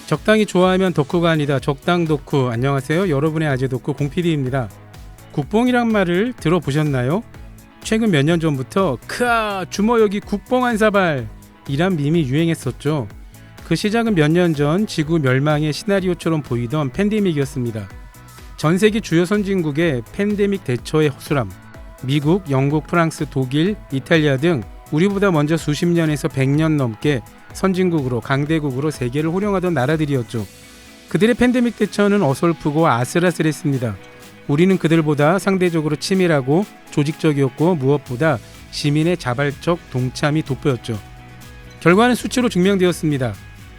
적당히 좋아하면 덕후가 아니다. 적당 덕후. 안녕하세요. 여러분의 아재 덕후 공PD입니다. 국뽕이란 말을 들어보셨나요? 최근 몇 년 전부터 크아 주모 여기 국뽕 한 사발 이란 밈이 유행했었죠. 그 시작은 몇 년 전 지구 멸망의 시나리오처럼 보이던 팬데믹이었습니다. 전 세계 주요 선진국의 팬데믹 대처의 허술함, 미국, 영국, 프랑스, 독일, 이탈리아 등 우리보다 먼저 수십 년에서 100년 넘게 선진국으로 강대국으로 세계를 호령하던 나라들이었죠. 그들의 팬데믹 대처는 어설프고 아슬아슬했습니다. 우리는 그들보다 상대적으로 치밀하고 조직적이었고 무엇보다 시민의 자발적 동참이 돋보였죠. 결과는 수치로 증명되었습니다.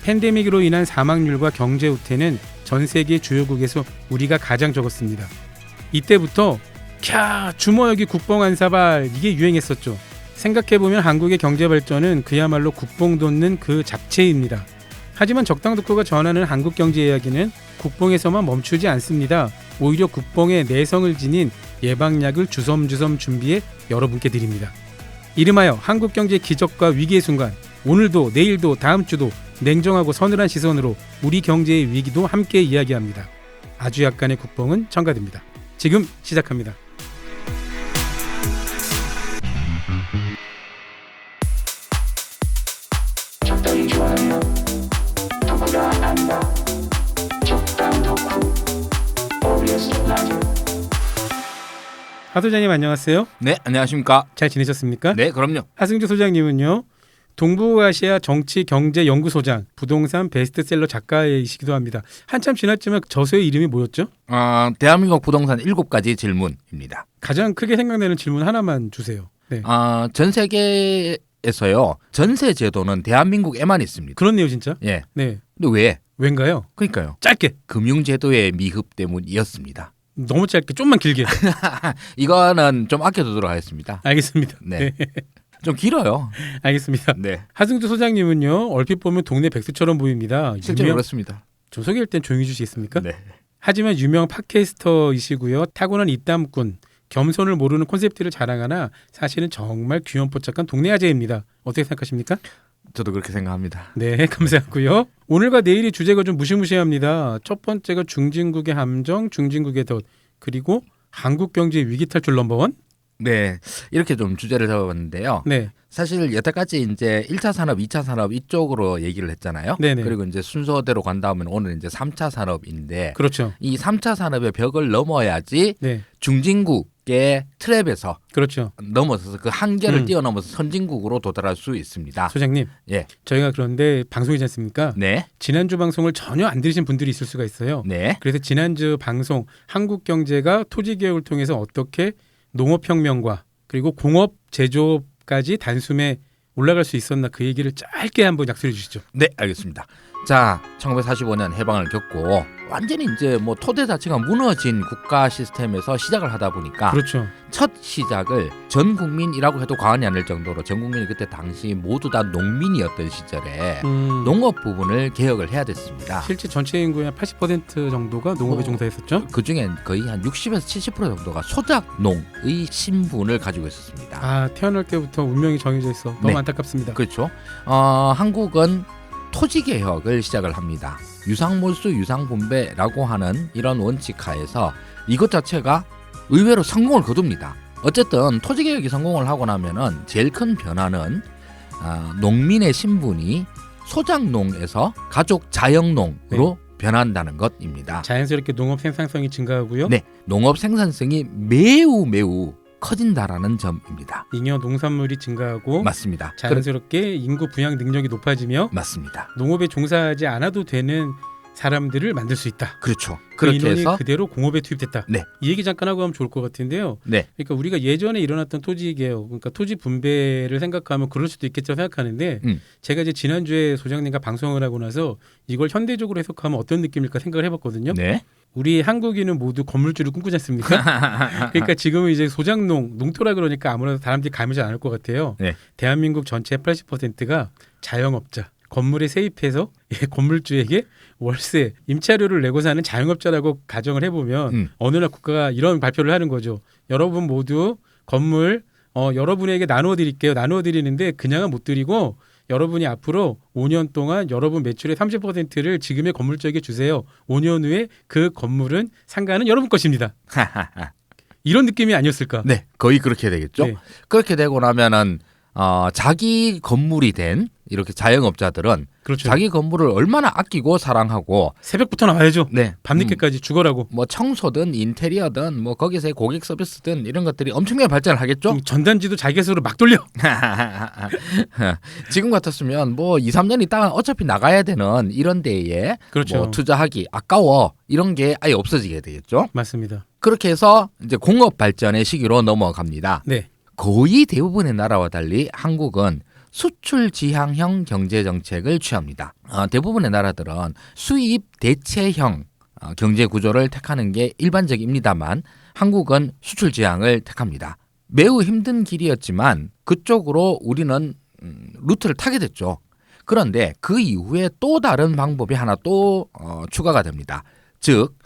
팬데믹으로 인한 사망률과 경제 후퇴는 전 세계 주요국에서 우리가 가장 적었습니다. 이때부터 캬 주모 여기 국뽕 한 사발 이게 유행했었죠. 생각해보면 한국의 경제 발전은 그야말로 국뽕 돋는 그 잡채입니다. 하지만 적당 덕후가 전하는 한국 경제 이야기는 국뽕에서만 멈추지 않습니다. 오히려 국뽕에 내성을 지닌 예방약을 주섬주섬 준비해 여러분께 드립니다. 이름하여 한국 경제 기적과 위기의 순간, 오늘도 내일도 다음 주도 냉정하고 서늘한 시선으로 우리 경제의 위기도 함께 이야기합니다. 아주 약간의 국뽕은 첨가됩니다. 지금 시작합니다. 적당히 좋아하며 덕후가 아니다. 적당 덕후 OBS 라디오. 하 소장님 안녕하세요. 네, 안녕하십니까? 잘 지내셨습니까? 네, 그럼요. 하승주 소장님은요. 동북아시아 정치경제연구소장, 부동산 베스트셀러 작가이시기도 합니다. 한참 지났지만 저서의 이름이 뭐였죠? 대한민국 부동산 7가지 질문입니다. 가장 크게 생각나는 질문 하나만 주세요. 네. 전 세계에서요. 전세 제도는 대한민국에만 있습니다. 그렇네요 진짜. 예. 네. 근데 왜? 왠가요? 그러니까요. 짧게. 금융제도의 미흡 때문이었습니다. 너무 짧게 좀만 길게. 이거는 좀 아껴두도록 하겠습니다. 알겠습니다. 네. 좀 길어요. 알겠습니다. 네. 하승주 소장님은요. 얼핏 보면 동네 백수처럼 보입니다. 실제로 그렇습니다. 좀 소개할 땐 조용히 해주시겠습니까? 네. 하지만 유명 팟캐스터이시고요. 타고난 입담꾼, 겸손을 모르는 콘셉트를 자랑하나 사실은 정말 귀염뽀짝한 동네 아재입니다. 어떻게 생각하십니까? 저도 그렇게 생각합니다. 네, 감사하고요. 오늘과 내일의 주제가 좀 무시무시합니다. 첫 번째가 중진국의 함정, 중진국의 덫, 그리고 한국 경제 위기 탈출 넘버원. 네. 이렇게 좀 주제를 잡아봤는데요. 네, 사실 여태까지 이제 1차 산업, 2차 산업 이쪽으로 얘기를 했잖아요. 네네. 그리고 이제 순서대로 간다면 오늘 이제 3차 산업인데 그렇죠. 이 3차 산업의 벽을 넘어야지 네, 중진국의 트랩에서 그렇죠. 넘어서서 그 한계를 뛰어넘어서 선진국으로 도달할 수 있습니다. 소장님, 예. 저희가 그런데 방송이지 않습니까? 네. 지난주 방송을 전혀 안 들으신 분들이 있을 수가 있어요. 네. 그래서 지난주 방송 한국 경제가 토지 개혁을 통해서 어떻게 농업혁명과 그리고 공업 제조업까지 단숨에 올라갈 수 있었나 그 얘기를 짧게 한번 약속해 주시죠. 네, 알겠습니다. 자, 1945년 해방을 겪고 완전히 이제 뭐 토대 자체가 무너진 국가 시스템에서 시작을 하다 보니까 그렇죠. 첫 시작을 전 국민이라고 해도 과언이 아닐 정도로 전 국민이 그때 당시 모두 다 농민이었던 시절에 농업 부분을 개혁을 해야 됐습니다. 실제 전체 인구의 한 80% 정도가 농업에 종사했었죠. 그 중에 거의 한 60에서 70% 정도가 소작농의 신분을 가지고 있었습니다. 아, 태어날 때부터 운명이 정해져 있어. 너무 네. 안타깝습니다. 그렇죠. 한국은 토지 개혁을 시작을 합니다. 유상몰수 유상분배라고 하는 이런 원칙 하에서 이것 자체가 의외로 성공을 거둡니다. 어쨌든 토지 개혁이 성공을 하고 나면은 제일 큰 변화는 농민의 신분이 소작농에서 가족 자영농으로 변한다는 것입니다. 자연스럽게 농업 생산성이 증가하고요. 네, 농업 생산성이 매우 커진다라는 점입니다. 잉여 농산물이 증가하고 맞습니다. 자연스럽게 인구 부양 능력이 높아지며 맞습니다. 농업에 종사하지 않아도 되는 사람들을 만들 수 있다. 그렇죠. 그 그렇게 인원이 해서 그대로 공업에 투입됐다. 네. 이 얘기 잠깐 하고 하면 좋을 것 같은데요. 네. 그러니까 우리가 예전에 일어났던 토지 개혁, 그러니까 토지 분배를 생각하면 그럴 수도 있겠죠 생각하는데 제가 이제 지난주에 소장님과 방송을 하고 나서 이걸 현대적으로 해석하면 어떤 느낌일까 생각을 해봤거든요. 네. 우리 한국인은 모두 건물주를 꿈꾸지 않습니까? 그러니까 지금은 이제 소작농, 농토라 그러니까 아무래도 사람들이 감이 잘 안 올 것 같아요. 네. 대한민국 전체 80%가 자영업자, 건물에 세입해서 건물주에게 월세, 임차료를 내고 사는 자영업자라고 가정을 해보면 어느 날 국가가 이런 발표를 하는 거죠. 여러분 모두 건물 여러분에게 나눠드릴게요. 나눠드리는데 그냥은 못 드리고 여러분이 앞으로 5년 동안 여러분 매출의 30%를 지금의 건물주에게 주세요. 5년 후에 그 건물은 상가는 여러분 것입니다. 이런 느낌이 아니었을까? 네, 거의 그렇게 되겠죠. 네. 그렇게 되고 나면은 자기 건물이 된 이렇게 자영업자들은 그렇죠. 자기 건물을 얼마나 아끼고 사랑하고 새벽부터 나와야죠. 네, 밤늦게까지 죽어라고. 뭐 청소든 인테리어든 뭐 거기서의 고객 서비스든 이런 것들이 엄청나게 발전을 하겠죠. 전단지도 자기 손으로 막 돌려. 지금 같았으면 뭐 2, 3년 있다가 어차피 나가야 되는 이런 데에 그렇죠. 뭐 투자하기 아까워 이런 게 아예 없어지게 되겠죠. 맞습니다. 그렇게 해서 이제 공업 발전의 시기로 넘어갑니다. 네. 거의 대부분의 나라와 달리 한국은 수출 지향형 경제 정책을 취합니다. 대부분의 나라들은 수입 대체형 경제 구조를 택하는 게 일반적입니다만 한국은 수출 지향을 택합니다. 매우 힘든 길이었지만 그쪽으로 우리는 루트를 타게 됐죠. 그런데 그 이후에 또 다른 방법이 하나 또 추가가 됩니다. 즉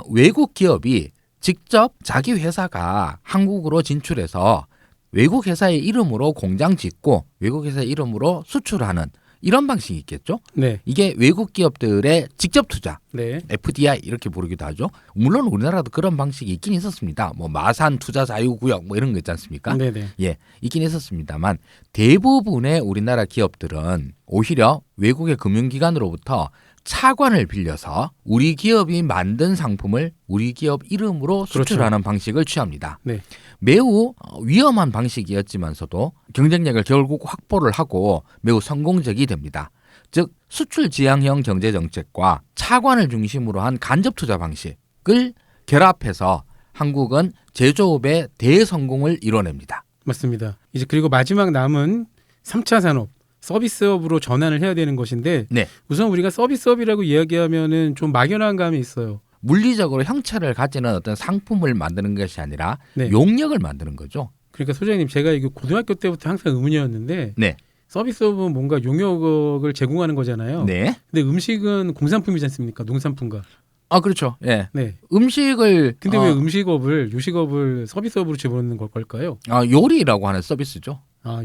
외국 기업이 직접 자기 회사가 한국으로 진출해서 외국 회사의 이름으로 공장 짓고 외국 회사의 이름으로 수출하는 이런 방식이 있겠죠. 네. 이게 외국 기업들의 직접 투자, 네. FDI 이렇게 부르기도 하죠. 물론 우리나라도 그런 방식이 있긴 있었습니다. 뭐 마산 투자 자유구역 뭐 이런 거 있지 않습니까? 네네. 예, 있긴 있었습니다만 대부분의 우리나라 기업들은 오히려 외국의 금융기관으로부터 차관을 빌려서 우리 기업이 만든 상품을 우리 기업 이름으로 수출하는 방식을 취합니다. 네. 매우 위험한 방식이었지만서도 경쟁력을 결국 확보를 하고 매우 성공적이 됩니다. 즉 수출 지향형 경제 정책과 차관을 중심으로 한 간접 투자 방식을 결합해서 한국은 제조업의 대성공을 이뤄냅니다. 맞습니다. 이제 그리고 마지막 남은 3차 산업 서비스업으로 전환을 해야 되는 것인데 네. 우선 우리가 서비스업이라고 이야기하면은 좀 막연한 감이 있어요. 물리적으로 형체를 가지는 어떤 상품을 만드는 것이 아니라 네. 용역을 만드는 거죠. 그러니까 소장님 제가 이거 고등학교 때부터 항상 의문이었는데 네. 서비스업은 뭔가 용역을 제공하는 거잖아요. 네. 근데 음식은 공산품이지 않습니까? 농산품과. 그렇죠. 예. 네. 음식을 근데 왜 음식업을 요식업을 서비스업으로 집어넣는 걸까요? 요리라고 하는 서비스죠.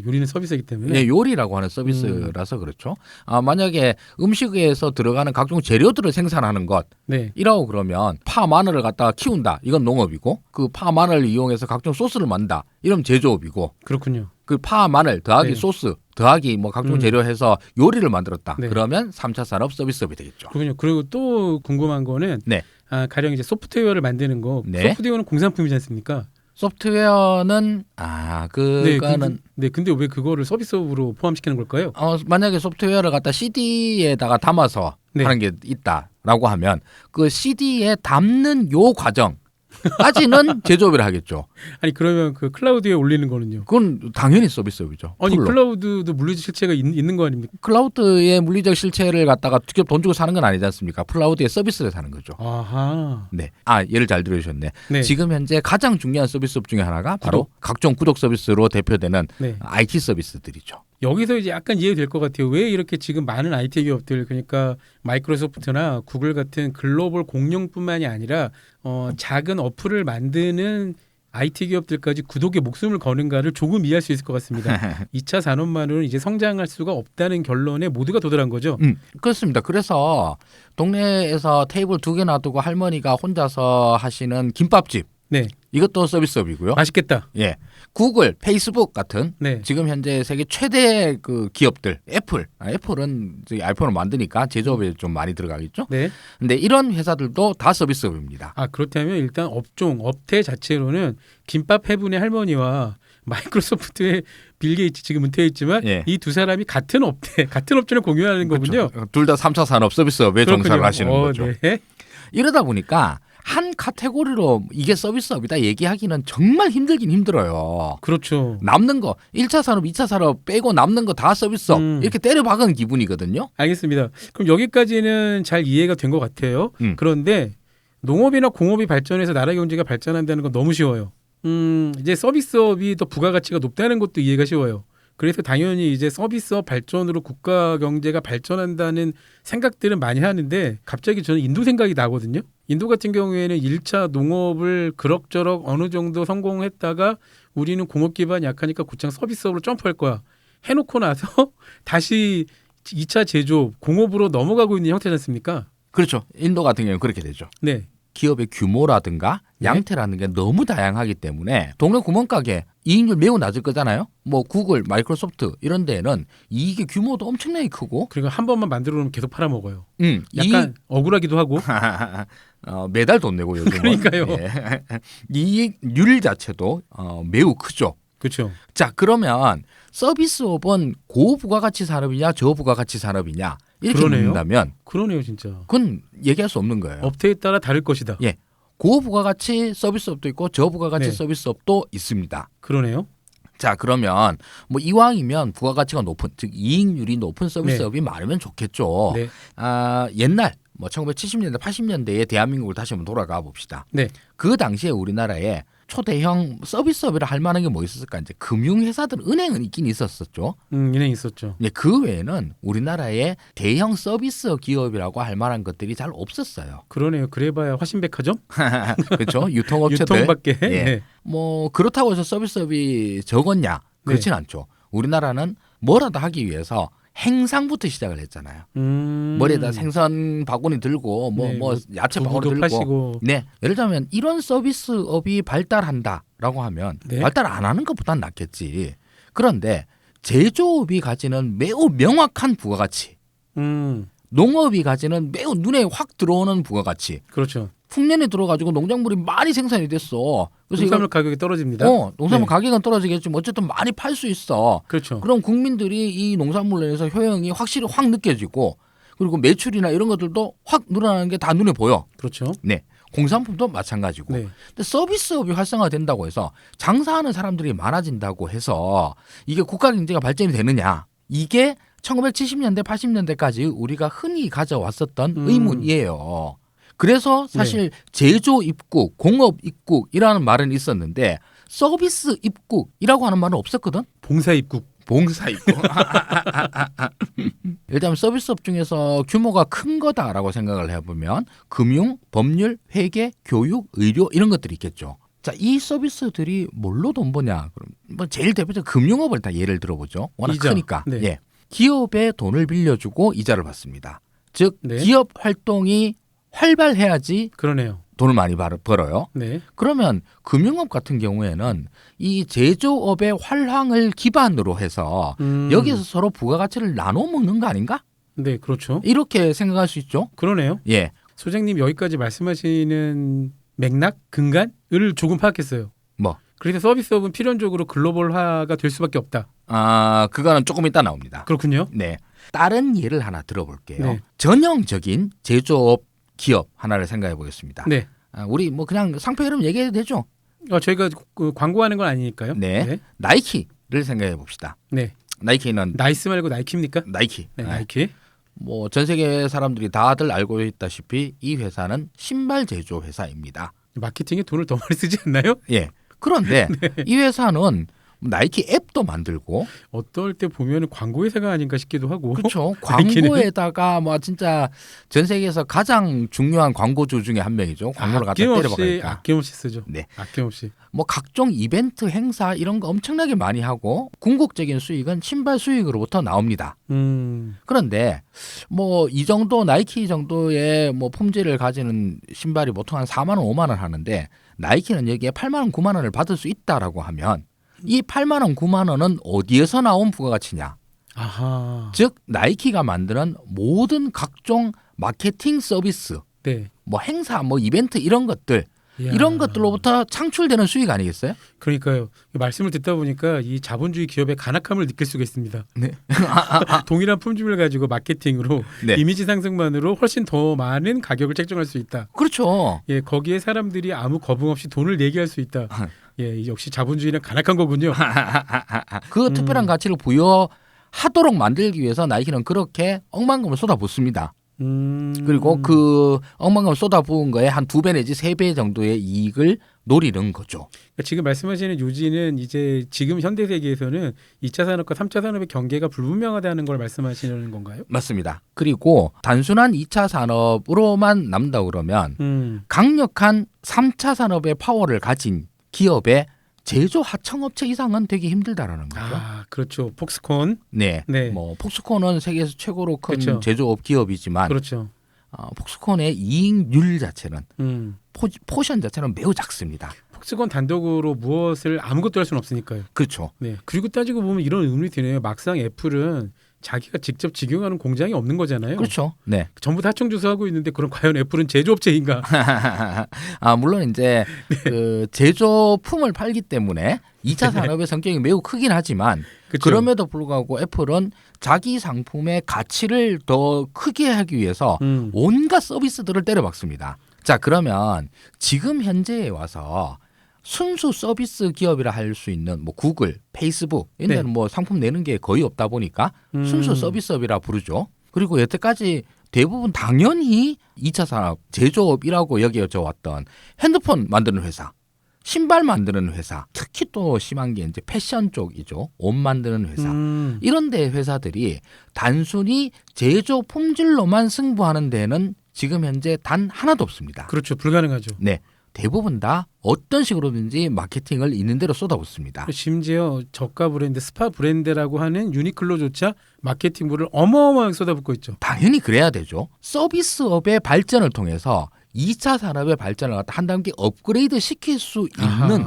요리는 서비스이기 때문에. 네, 요리라고 하는 서비스라서 그렇죠. 만약에 음식에서 들어가는 각종 재료들을 생산하는 것 네. 이라고 그러면 파 마늘을 갖다가 키운다. 이건 농업이고 그 파 마늘을 이용해서 각종 소스를 만든다. 이러면 제조업이고 그렇군요. 그 파 마늘 더하기 네. 소스 더하기 뭐 각종 재료해서 요리를 만들었다. 네. 그러면 3차 산업 서비스업이 되겠죠. 그렇군요. 그리고 또 궁금한 거는 네. 가령 이제 소프트웨어를 만드는 거. 네. 소프트웨어는 공산품이지 않습니까? 소프트웨어는 그거는 근데 왜 그거를 서비스업으로 포함시키는 걸까요? 만약에 소프트웨어를 갖다 CD에다가 담아서 네. 하는 게 있다라고 하면 그 CD에 담는 요 과정까지는 제조업이라 하겠죠. 아니 그러면 그 클라우드에 올리는 거는요? 그건 당연히 서비스업이죠. 아니 풀로. 클라우드도 물리적 실체가 있는 거 아닙니까? 클라우드의 물리적 실체를 갖다가 직접 돈 주고 사는 건 아니지 않습니까? 클라우드의 서비스를 사는 거죠. 아하. 네. 예를 잘 들으셨네. 네. 지금 현재 가장 중요한 서비스업 중에 하나가 바로 각종 구독 서비스로 대표되는 네. IT 서비스들이죠. 여기서 이제 약간 이해될 것 같아요. 왜 이렇게 지금 많은 IT 기업들 그러니까 마이크로소프트나 구글 같은 글로벌 공룡뿐만이 아니라 작은 어플을 만드는 IT 기업들까지 구독에 목숨을 거는가를 조금 이해할 수 있을 것 같습니다. 2차 산업만으로는 이제 성장할 수가 없다는 결론에 모두가 도달한 거죠. 그렇습니다. 그래서 동네에서 테이블 2개 놔두고 할머니가 혼자서 하시는 김밥집 네. 이것도 서비스업이고요. 맛있겠다. 예, 구글, 페이스북 같은 네. 지금 현재 세계 최대 그 기업들, 애플은 저기 아이폰을 만드니까 제조업에 좀 많이 들어가겠죠. 네. 근데 이런 회사들도 다 서비스업입니다. 그렇다면 일단 업태 자체로는 김밥 해분의 할머니와 마이크로소프트의 빌 게이츠 지금 은퇴해 있지만 예. 이 두 사람이 같은 업체를 공유하는 거군요. 둘 다 3차 산업 서비스업에 종사를 하시는 거죠. 네. 이러다 보니까 한 카테고리로 이게 서비스업이다 얘기하기는 정말 힘들긴 힘들어요. 그렇죠. 남는 거 1차 산업, 2차 산업 빼고 남는 거 다 서비스업 이렇게 때려박은 기분이거든요. 알겠습니다. 그럼 여기까지는 잘 이해가 된 것 같아요. 그런데 농업이나 공업이 발전해서 나라 경제가 발전한다는 건 너무 쉬워요. 이제 서비스업이 더 부가가치가 높다는 것도 이해가 쉬워요. 그래서 당연히 이제 서비스업 발전으로 국가 경제가 발전한다는 생각들은 많이 하는데 갑자기 저는 인도 생각이 나거든요. 인도 같은 경우에는 1차 농업을 그럭저럭 어느 정도 성공했다가 우리는 공업 기반이 약하니까 곧장 서비스업으로 점프할 거야. 해놓고 나서 다시 2차 제조업, 공업으로 넘어가고 있는 형태지 않습니까? 그렇죠. 인도 같은 경우는 그렇게 되죠. 네. 기업의 규모라든가 양태라는 게 너무 다양하기 때문에 동네 구멍가게 이익률 매우 낮을 거잖아요. 뭐 구글, 마이크로소프트 이런 데는 이익의 규모도 엄청나게 크고 그리고 한 번만 만들어 놓으면 계속 팔아먹어요. 약간 약간 억울하기도 하고. 매달 돈 내고 요즘은. 그러니까요. 예. 이익률 자체도 매우 크죠. 그렇죠. 자, 그러면 서비스업은 고부가가치 산업이냐 저부가가치 산업이냐 이렇게 그러네요. 묻는다면 그러네요, 진짜. 그건 얘기할 수 없는 거예요. 업태에 따라 다를 것이다. 예. 고부가가치 서비스업도 있고 저부가가치 네. 서비스업도 있습니다. 그러네요. 자, 그러면 뭐 이왕이면 부가가치가 높은, 즉 이익률이 높은 서비스업이 많으면 좋겠죠. 네. 옛날 뭐 1970년대, 80년대에 대한민국을 다시 한번 돌아가 봅시다. 네. 그 당시에 우리나라에 초대형 서비스업이라 할 만한 게 뭐 있었을까? 이제 금융회사들, 은행은 있긴 있었었죠. 은행 있었죠. 예, 그 외에는 우리나라에 대형 서비스 기업이라고 할 만한 것들이 잘 없었어요. 그러네요. 그래봐야 화신백화점? 그렇죠? 유통업체들. 유통밖에. 예. 네. 뭐 그렇다고 해서 서비스업이 적었냐? 그렇진 않죠. 우리나라는 뭐라도 하기 위해서 행상부터 시작을 했잖아요. 머리에다 생선 바구니 들고 뭐 네, 야채 바구니 두부도 들고. 파시고. 네. 예를 들면 이런 서비스업이 발달한다라고 하면 네. 발달 안 하는 것보단 낫겠지. 그런데 제조업이 가지는 매우 명확한 부가가치, 농업이 가지는 매우 눈에 확 들어오는 부가가치. 그렇죠. 풍년에 들어가지고 농작물이 많이 생산이 됐어. 그래서 농산물 가격이 떨어집니다. 농산물 네. 가격은 떨어지겠지만 어쨌든 많이 팔 수 있어. 그렇죠. 그럼 국민들이 이 농산물에 대해서 효용이 확실히 확 느껴지고 그리고 매출이나 이런 것들도 확 늘어나는 게 다 눈에 보여. 그렇죠. 네. 공산품도 마찬가지고. 네. 근데 서비스업이 활성화된다고 해서 장사하는 사람들이 많아진다고 해서 이게 국가 경제가 발전이 되느냐? 이게 1970년대, 80년대까지 우리가 흔히 가져왔었던 의문이에요. 그래서 사실 제조 입국, 공업 입국이라는 말은 있었는데 서비스 입국이라고 하는 말은 없었거든. 봉사 입국. 봉사 입국. 일단 서비스업 중에서 규모가 큰 거다라고 생각을 해보면 금융, 법률, 회계, 교육, 의료 이런 것들이 있겠죠. 자, 이 서비스들이 뭘로 돈 버냐? 그럼 뭐 제일 대표적인 금융업을 다 예를 들어보죠. 워낙 이자. 크니까. 네. 예. 기업에 돈을 빌려주고 이자를 받습니다. 즉 네. 기업 활동이 활발해야지 그러네요. 돈을 많이 벌어요. 네. 그러면 금융업 같은 경우에는 이 제조업의 활황을 기반으로 해서 여기서 서로 부가가치를 나눠 먹는 거 아닌가? 네, 그렇죠. 이렇게 생각할 수 있죠. 그러네요. 예. 소장님 여기까지 말씀하시는 맥락, 근간을 조금 파악했어요. 뭐. 그래서 서비스업은 필연적으로 글로벌화가 될 수밖에 없다. 그거는 조금 이따 나옵니다. 그렇군요. 네. 다른 예를 하나 들어볼게요. 네. 전형적인 제조업 기업 하나를 생각해 보겠습니다. 네. 우리 뭐 그냥 상표 이름 얘기해도 되죠? 저희가 그 광고하는 건 아니니까요. 네. 네. 나이키를 생각해 봅시다. 네. 나이키는 나이스 말고 나이키입니까? 나이키. 네, 나이키. 뭐 전 세계 사람들이 다들 알고 있다시피 이 회사는 신발 제조 회사입니다. 마케팅에 돈을 더 많이 쓰지 않나요? 예. 그런데 이 회사는 나이키 앱도 만들고 어떨 때 보면 광고 회사가 아닌가 싶기도 하고. 그렇죠. 나이키는? 광고에다가 뭐 진짜 전 세계에서 가장 중요한 광고주 중에 한 명이죠. 광고를 갖다 때려박으니까. 아낌없이 쓰죠. 네. 아낌없이. 뭐 각종 이벤트 행사 이런 거 엄청나게 많이 하고 궁극적인 수익은 신발 수익으로부터 나옵니다. 그런데 뭐 이 정도 나이키 정도의 뭐 품질을 가지는 신발이 보통 한 4만 원, 5만 원 하는데 나이키는 여기에 8만 원, 9만 원을 받을 수 있다라고 하면 이 8만 원, 9만 원은 어디에서 나온 부가가치냐? 아하. 즉 나이키가 만드는 모든 각종 마케팅 서비스, 네. 뭐 행사, 뭐 이벤트 이런 것들 이야. 이런 것들로부터 창출되는 수익 아니겠어요? 그러니까요. 말씀을 듣다 보니까 이 자본주의 기업의 간악함을 느낄 수가 있습니다. 네. 동일한 품질을 가지고 마케팅으로 네. 이미지 상승만으로 훨씬 더 많은 가격을 책정할 수 있다. 그렇죠. 예, 거기에 사람들이 아무 거부감 없이 돈을 내게 할 수 있다. 예, 역시 자본주의는 간악한 거군요. 그 특별한 가치를 부여하도록 만들기 위해서 나이키는 그렇게 억만금을 쏟아붓습니다. 그리고 그 억만금 쏟아부은 거에 한 2배 내지 3배 정도의 이익을 노리는 거죠. 그러니까 지금 말씀하시는 요지는 이제 지금 현대 세계에서는 2차 산업과 3차 산업의 경계가 불분명하다는 걸 말씀하시는 건가요? 맞습니다. 그리고 단순한 2차 산업으로만 남다 그러면 강력한 3차 산업의 파워를 가진 기업의 제조 하청업체 이상은 되기 힘들다라는 거죠. 아, 그렇죠. 폭스콘. 네. 네. 뭐 폭스콘은 세계에서 최고로 큰 그렇죠. 제조업 기업이지만 그렇죠. 폭스콘의 이익률 자체는 음. 포션 자체는 매우 작습니다. 폭스콘 단독으로 무엇을 아무것도 할 수는 없으니까요. 그렇죠. 네. 그리고 따지고 보면 이런 의문이 드네요. 막상 애플은 자기가 직접 직영하는 공장이 없는 거잖아요. 그렇죠. 네. 전부 다 하청주소하고 있는데 그럼 과연 애플은 제조업체인가? 물론 이제 그 제조품을 팔기 때문에 2차 산업의 성격이 매우 크긴 하지만 그쵸? 그럼에도 불구하고 애플은 자기 상품의 가치를 더 크게 하기 위해서 온갖 서비스들을 때려박습니다. 자, 그러면 지금 현재에 와서 순수 서비스 기업이라 할 수 있는 뭐 구글, 페이스북 이런 데는 뭐 상품 내는 게 거의 없다 보니까 순수 서비스업이라 부르죠. 그리고 여태까지 대부분 당연히 2차 산업 제조업이라고 여겨져 왔던 핸드폰 만드는 회사, 신발 만드는 회사, 특히 또 심한 게 이제 패션 쪽이죠. 옷 만드는 회사. 이런 데 회사들이 단순히 제조 품질로만 승부하는 데는 지금 현재 단 하나도 없습니다. 그렇죠. 불가능하죠. 네. 대부분 다 어떤 식으로든지 마케팅을 있는 대로 쏟아붓습니다. 심지어 저가 브랜드, 스파 브랜드라고 하는 유니클로조차 마케팅부를 어마어마하게 쏟아붓고 있죠. 당연히 그래야 되죠. 서비스업의 발전을 통해서 2차 산업의 발전을 갖다 한 단계 업그레이드 시킬 수 있는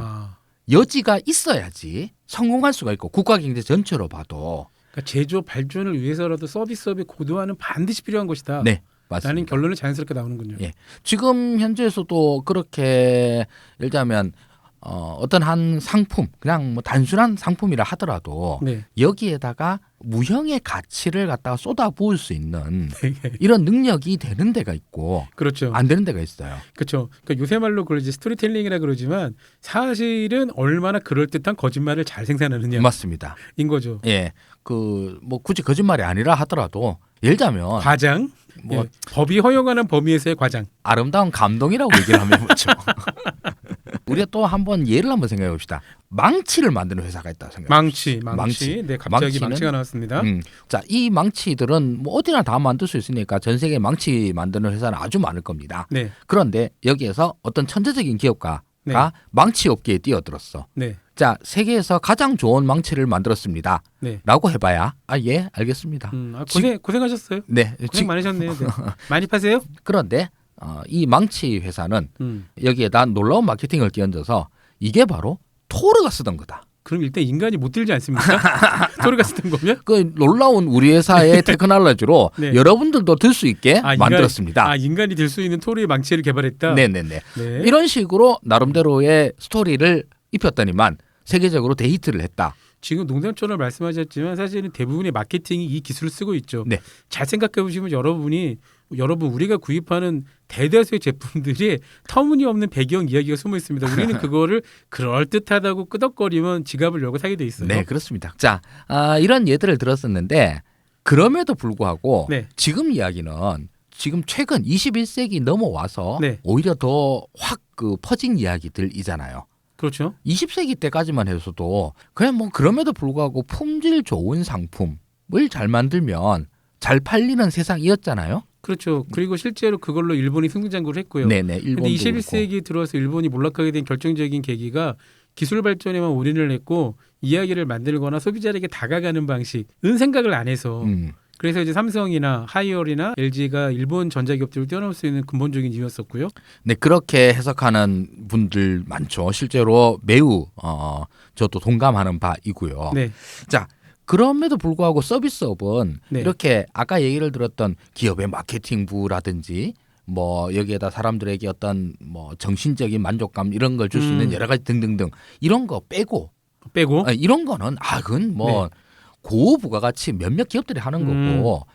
여지가 있어야지 성공할 수가 있고 국가 경제 전체로 봐도. 그러니까 제조 발전을 위해서라도 서비스업의 고도화는 반드시 필요한 것이다. 네. 맞습니다. 라는 결론이 자연스럽게 나오는군요. 예. 지금 현재에서도 그렇게 예를 들자면 어떤 한 상품 그냥 뭐 단순한 상품이라 하더라도 네. 여기에다가 무형의 가치를 갖다가 쏟아부을 수 있는 이런 능력이 되는 데가 있고 그렇죠. 안 되는 데가 있어요. 그렇죠. 그러니까 요새 말로 그걸 이제 스토리텔링이라 그러지만 사실은 얼마나 그럴듯한 거짓말을 잘 생산하느냐인 맞습니다. 거죠. 예. 그 뭐 굳이 거짓말이 아니라 하더라도 예를 들자면 과장, 뭐 예. 법이 허용하는 범위에서의 과장. 아름다운 감동이라고 얘기를 하면 뭐죠. 우리가 또 한번 예를 한번 생각해 봅시다. 망치를 만드는 회사가 있다고 생각해 망치. 네, 갑자기 망치는- 망치가 나왔습니다. 자, 이 망치들은 뭐 어디나 다 만들 수 있으니까 전 세계 망치 만드는 회사는 아주 많을 겁니다. 네, 그런데 여기에서 어떤 천재적인 기업가가 네. 망치 업계에 뛰어들었어. 네, 자, 세계에서 가장 좋은 망치를 만들었습니다. 네. 라고 해봐야 예, 알겠습니다. 고생하셨어요. 네, 고생 많으셨네요. 네. 많이 파세요? 그런데 이 망치 회사는 음. 여기에다 놀라운 마케팅을 끼얹어서 이게 바로 토르가 쓰던 거다. 그럼 일단 인간이 못 들지 않습니까? 토르가 쓰던 거면? 그 놀라운 우리 회사의 테크놀로지로 네. 여러분들도 들 수 있게 만들었습니다. 인간이 들 수 있는 토르의 망치를 개발했다. 네네네. 네. 이런 식으로 나름대로의 스토리를 입혔더니만 세계적으로 대히트를 했다. 지금 농담처럼 말씀하셨지만 사실은 대부분의 마케팅이 이 기술을 쓰고 있죠. 네. 잘 생각해 보시면 여러분 우리가 구입하는 대다수의 제품들이 터무니없는 배경 이야기가 숨어 있습니다. 우리는 그거를 그럴듯하다고 끄덕거리면 지갑을 열고 사게 돼 있어요. 네, 그렇습니다. 자, 이런 예들을 들었었는데 그럼에도 불구하고 네. 지금 이야기는 지금 최근 21세기 넘어와서 네. 오히려 더 확 그 퍼진 이야기들이잖아요. 그렇죠. 20세기 때까지만 해서도 그냥 뭐 그럼에도 불구하고 품질 좋은 상품을 잘 만들면 잘 팔리는 세상이었잖아요. 그렇죠. 그리고 실제로 그걸로 일본이 승승장구를 했고요. 네네. 그런데 21세기 들어와서 일본이 몰락하게 된 결정적인 계기가 기술 발전에만 올인을 했고 이야기를 만들거나 소비자에게 다가가는 방식은 생각을 안 해서 그래서 이제 삼성이나 하이얼이나 LG가 일본 전자기업들을 뛰어넘을 수 있는 근본적인 이유였었고요. 네, 그렇게 해석하는 분들 많죠. 실제로 매우 저도 동감하는 바이고요. 네. 자, 그럼에도 불구하고 서비스업은 네. 이렇게 아까 얘기를 들었던 기업의 마케팅부라든지 뭐 여기에다 사람들에게 어떤 뭐 정신적인 만족감 이런 걸 줄 수 있는 여러 가지 등등등 이런 거 빼고 이런 거는 그건 뭐 네. 고부가가치 몇몇 기업들이 하는 거고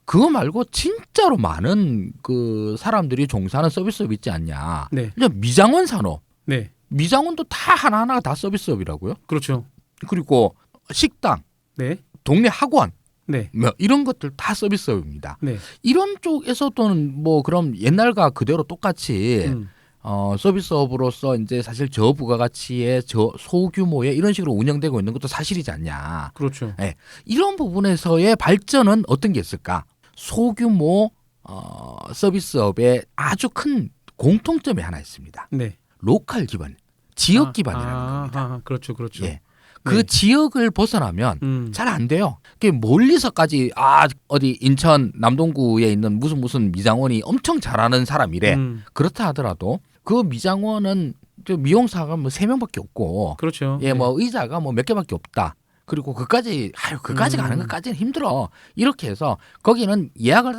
그거 말고 진짜로 많은 그 사람들이 종사하는 서비스업 있지 않냐. 네. 미장원 산업. 네. 미장원도 다 하나하나가 다 서비스업이라고요. 그렇죠. 그리고 식당, 네. 동네 학원 네. 뭐 이런 것들 다 서비스업입니다. 네. 이런 쪽에서도는 뭐 그럼 옛날과 그대로 똑같이 서비스업으로서 이제 사실 저부가가치의 소규모의 이런 식으로 운영되고 있는 것도 사실이지 않냐. 그렇죠. 네. 이런 부분에서의 발전은 어떤 게 있을까? 소규모 서비스업의 아주 큰 공통점이 하나 있습니다. 네. 로컬 기반, 지역 기반이라는 겁니다. 그렇죠, 그렇죠. 예. 그 지역을 벗어나면 잘 안 돼요. 그게 멀리서까지 어디 인천 남동구에 있는 무슨 미장원이 엄청 잘하는 사람이래. 그렇다 하더라도 그 미장원은 미용사가 뭐 3명밖에 없고, 그렇죠. 예, 뭐 의자가 뭐 몇 개밖에 없다. 그리고 그까지 가는 것까지는 힘들어. 이렇게 해서 거기는 예약을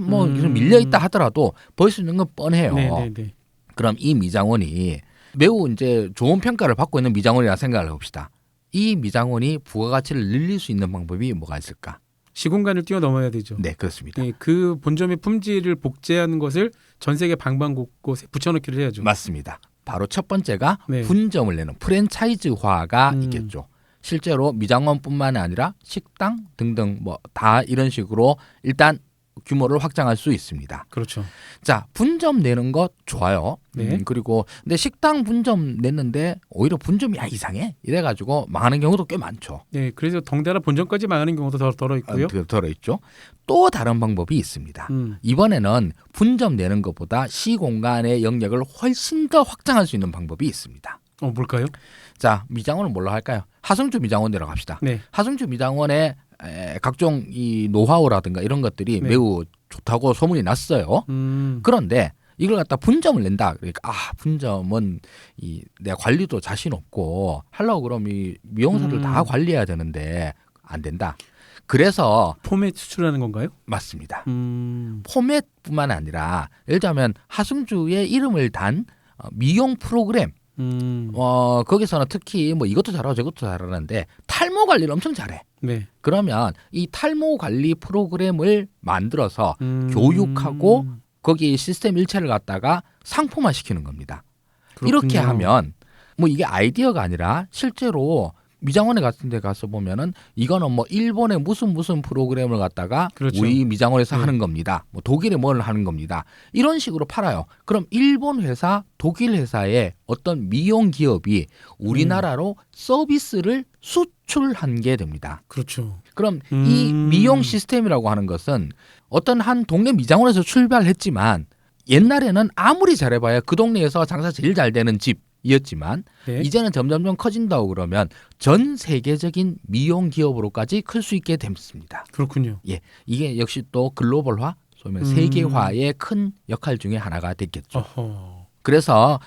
뭐 밀려 있다 하더라도 볼 수 있는 건 뻔해요. 네. 그럼 이 미장원이 매우 이제 좋은 평가를 받고 있는 미장원이라 생각을 해봅시다. 이 미장원이 부가가치를 늘릴 수 있는 방법이 뭐가 있을까? 시공간을 뛰어넘어야 되죠. 네, 그렇습니다. 네, 그 본점의 품질을 복제하는 것을 전 세계 방방곳곳에 붙여넣기를 해야죠. 맞습니다. 바로 첫 번째가 네. 분점을 내는 프랜차이즈화가 있겠죠. 실제로 미장원뿐만 아니라 식당 등등 뭐 다 이런 식으로 일단 규모를 확장할 수 있습니다. 그렇죠. 자, 분점 내는 것 좋아요. 네. 그리고 근데 식당 분점 냈는데 오히려 분점이 이상해 이래가지고 망하는 경우도 꽤 많죠. 네, 그래서 덩달아 본점까지 망하는 경우도 덜어 있고요. 덜어 있죠. 또 다른 방법이 있습니다. 이번에는 분점 내는 것보다 시공간의 영역을 훨씬 더 확장할 수 있는 방법이 있습니다. 뭘까요? 자, 미장원은 뭘로 할까요? 하승주 미장원대로 갑시다. 네. 하승주 미장원의 각종 이 노하우라든가 이런 것들이 네. 매우 좋다고 소문이 났어요. 그런데 이걸 갖다 분점을 낸다. 그러니까 분점은 내가 관리도 자신 없고 하려고 그러면 이 미용사들 다 관리해야 되는데 안 된다. 그래서 포맷 수출하는 건가요? 맞습니다. 포맷뿐만 아니라 예를 들면 하승주의 이름을 단 미용 프로그램 거기서는 특히 뭐 이것도 잘하고 저것도 잘하는데 탈모 관리를 엄청 잘해. 네. 그러면 이 탈모 관리 프로그램을 만들어서 교육하고 거기 시스템 일체를 갖다가 상품화 시키는 겁니다. 그렇군요. 이렇게 하면 뭐 이게 아이디어가 아니라 실제로 미장원에 같은 데 가서 보면은 이거는 뭐 일본의 무슨 프로그램을 갖다가 그렇죠. 우리 미장원에서 네. 하는 겁니다. 뭐 독일에 뭘 하는 겁니다. 이런 식으로 팔아요. 그럼 일본 회사, 독일 회사의 어떤 미용 기업이 우리나라로 서비스를 수출한 게 됩니다. 그렇죠. 그럼 이 미용 시스템이라고 하는 것은 어떤 한 동네 미장원에서 출발했지만 옛날에는 아무리 잘해봐야 그 동네에서 장사 제일 잘 되는 집이었지만 네. 이제는 점점점 커진다고 그러면 전 세계적인 미용 기업으로까지 클 수 있게 됐습니다. 그렇군요. 예, 이게 역시 또 글로벌화, 소위 세계화의 큰 역할 중에 하나가 됐겠죠. 어허. 그래서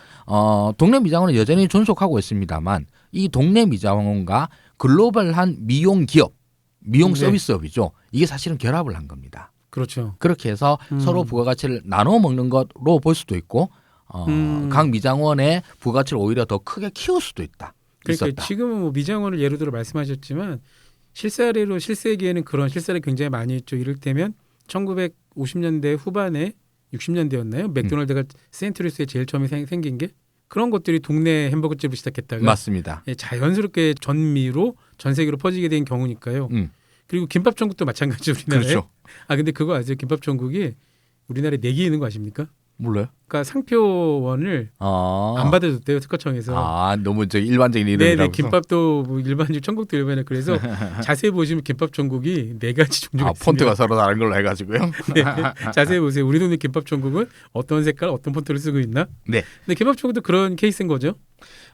동네 미장원은 여전히 존속하고 있습니다만 이 동네 미장원과 글로벌한 미용 기업, 미용 네. 서비스업이죠. 이게 사실은 결합을 한 겁니다. 그렇죠. 그렇게 해서 서로 부가가치를 나눠 먹는 것으로 볼 수도 있고 각 미장원의 부가가치를 오히려 더 크게 키울 수도 있다. 그러니까 있었다. 지금은 뭐 미장원을 예로 들어 말씀하셨지만 실세기에는 그런 실사례 굉장히 많이 있죠. 이를테면 1950년대 후반에 60년대였나요? 맥도날드가 세인트루이스에 제일 처음에 생긴 게 그런 것들이 동네 햄버거집을 시작했다가 맞습니다. 자연스럽게 전미로 전 세계로 퍼지게 된 경우니까요. 그리고 김밥 천국도 마찬가지죠. 우리나라에. 그렇죠. 근데 그거 아세요? 김밥 천국이 우리나라에 4개 있는 거 아십니까? 몰라요? 그러니까 상표원을 안 받아줬대요. 특허청에서. 너무 저 일반적인 이름이라고. 네네. 김밥도 뭐 일반적 천국도 일반에 그래서 자세히 보시면 김밥 천국이 4가지 종류가 있습니다. 폰트가 서로 다른 걸로 해가지고요. 네. 자세히 보세요. 우리 동네 김밥 천국은 어떤 색깔 어떤 폰트를 쓰고 있나? 네. 근데 김밥 천국도 그런 케이스인 거죠?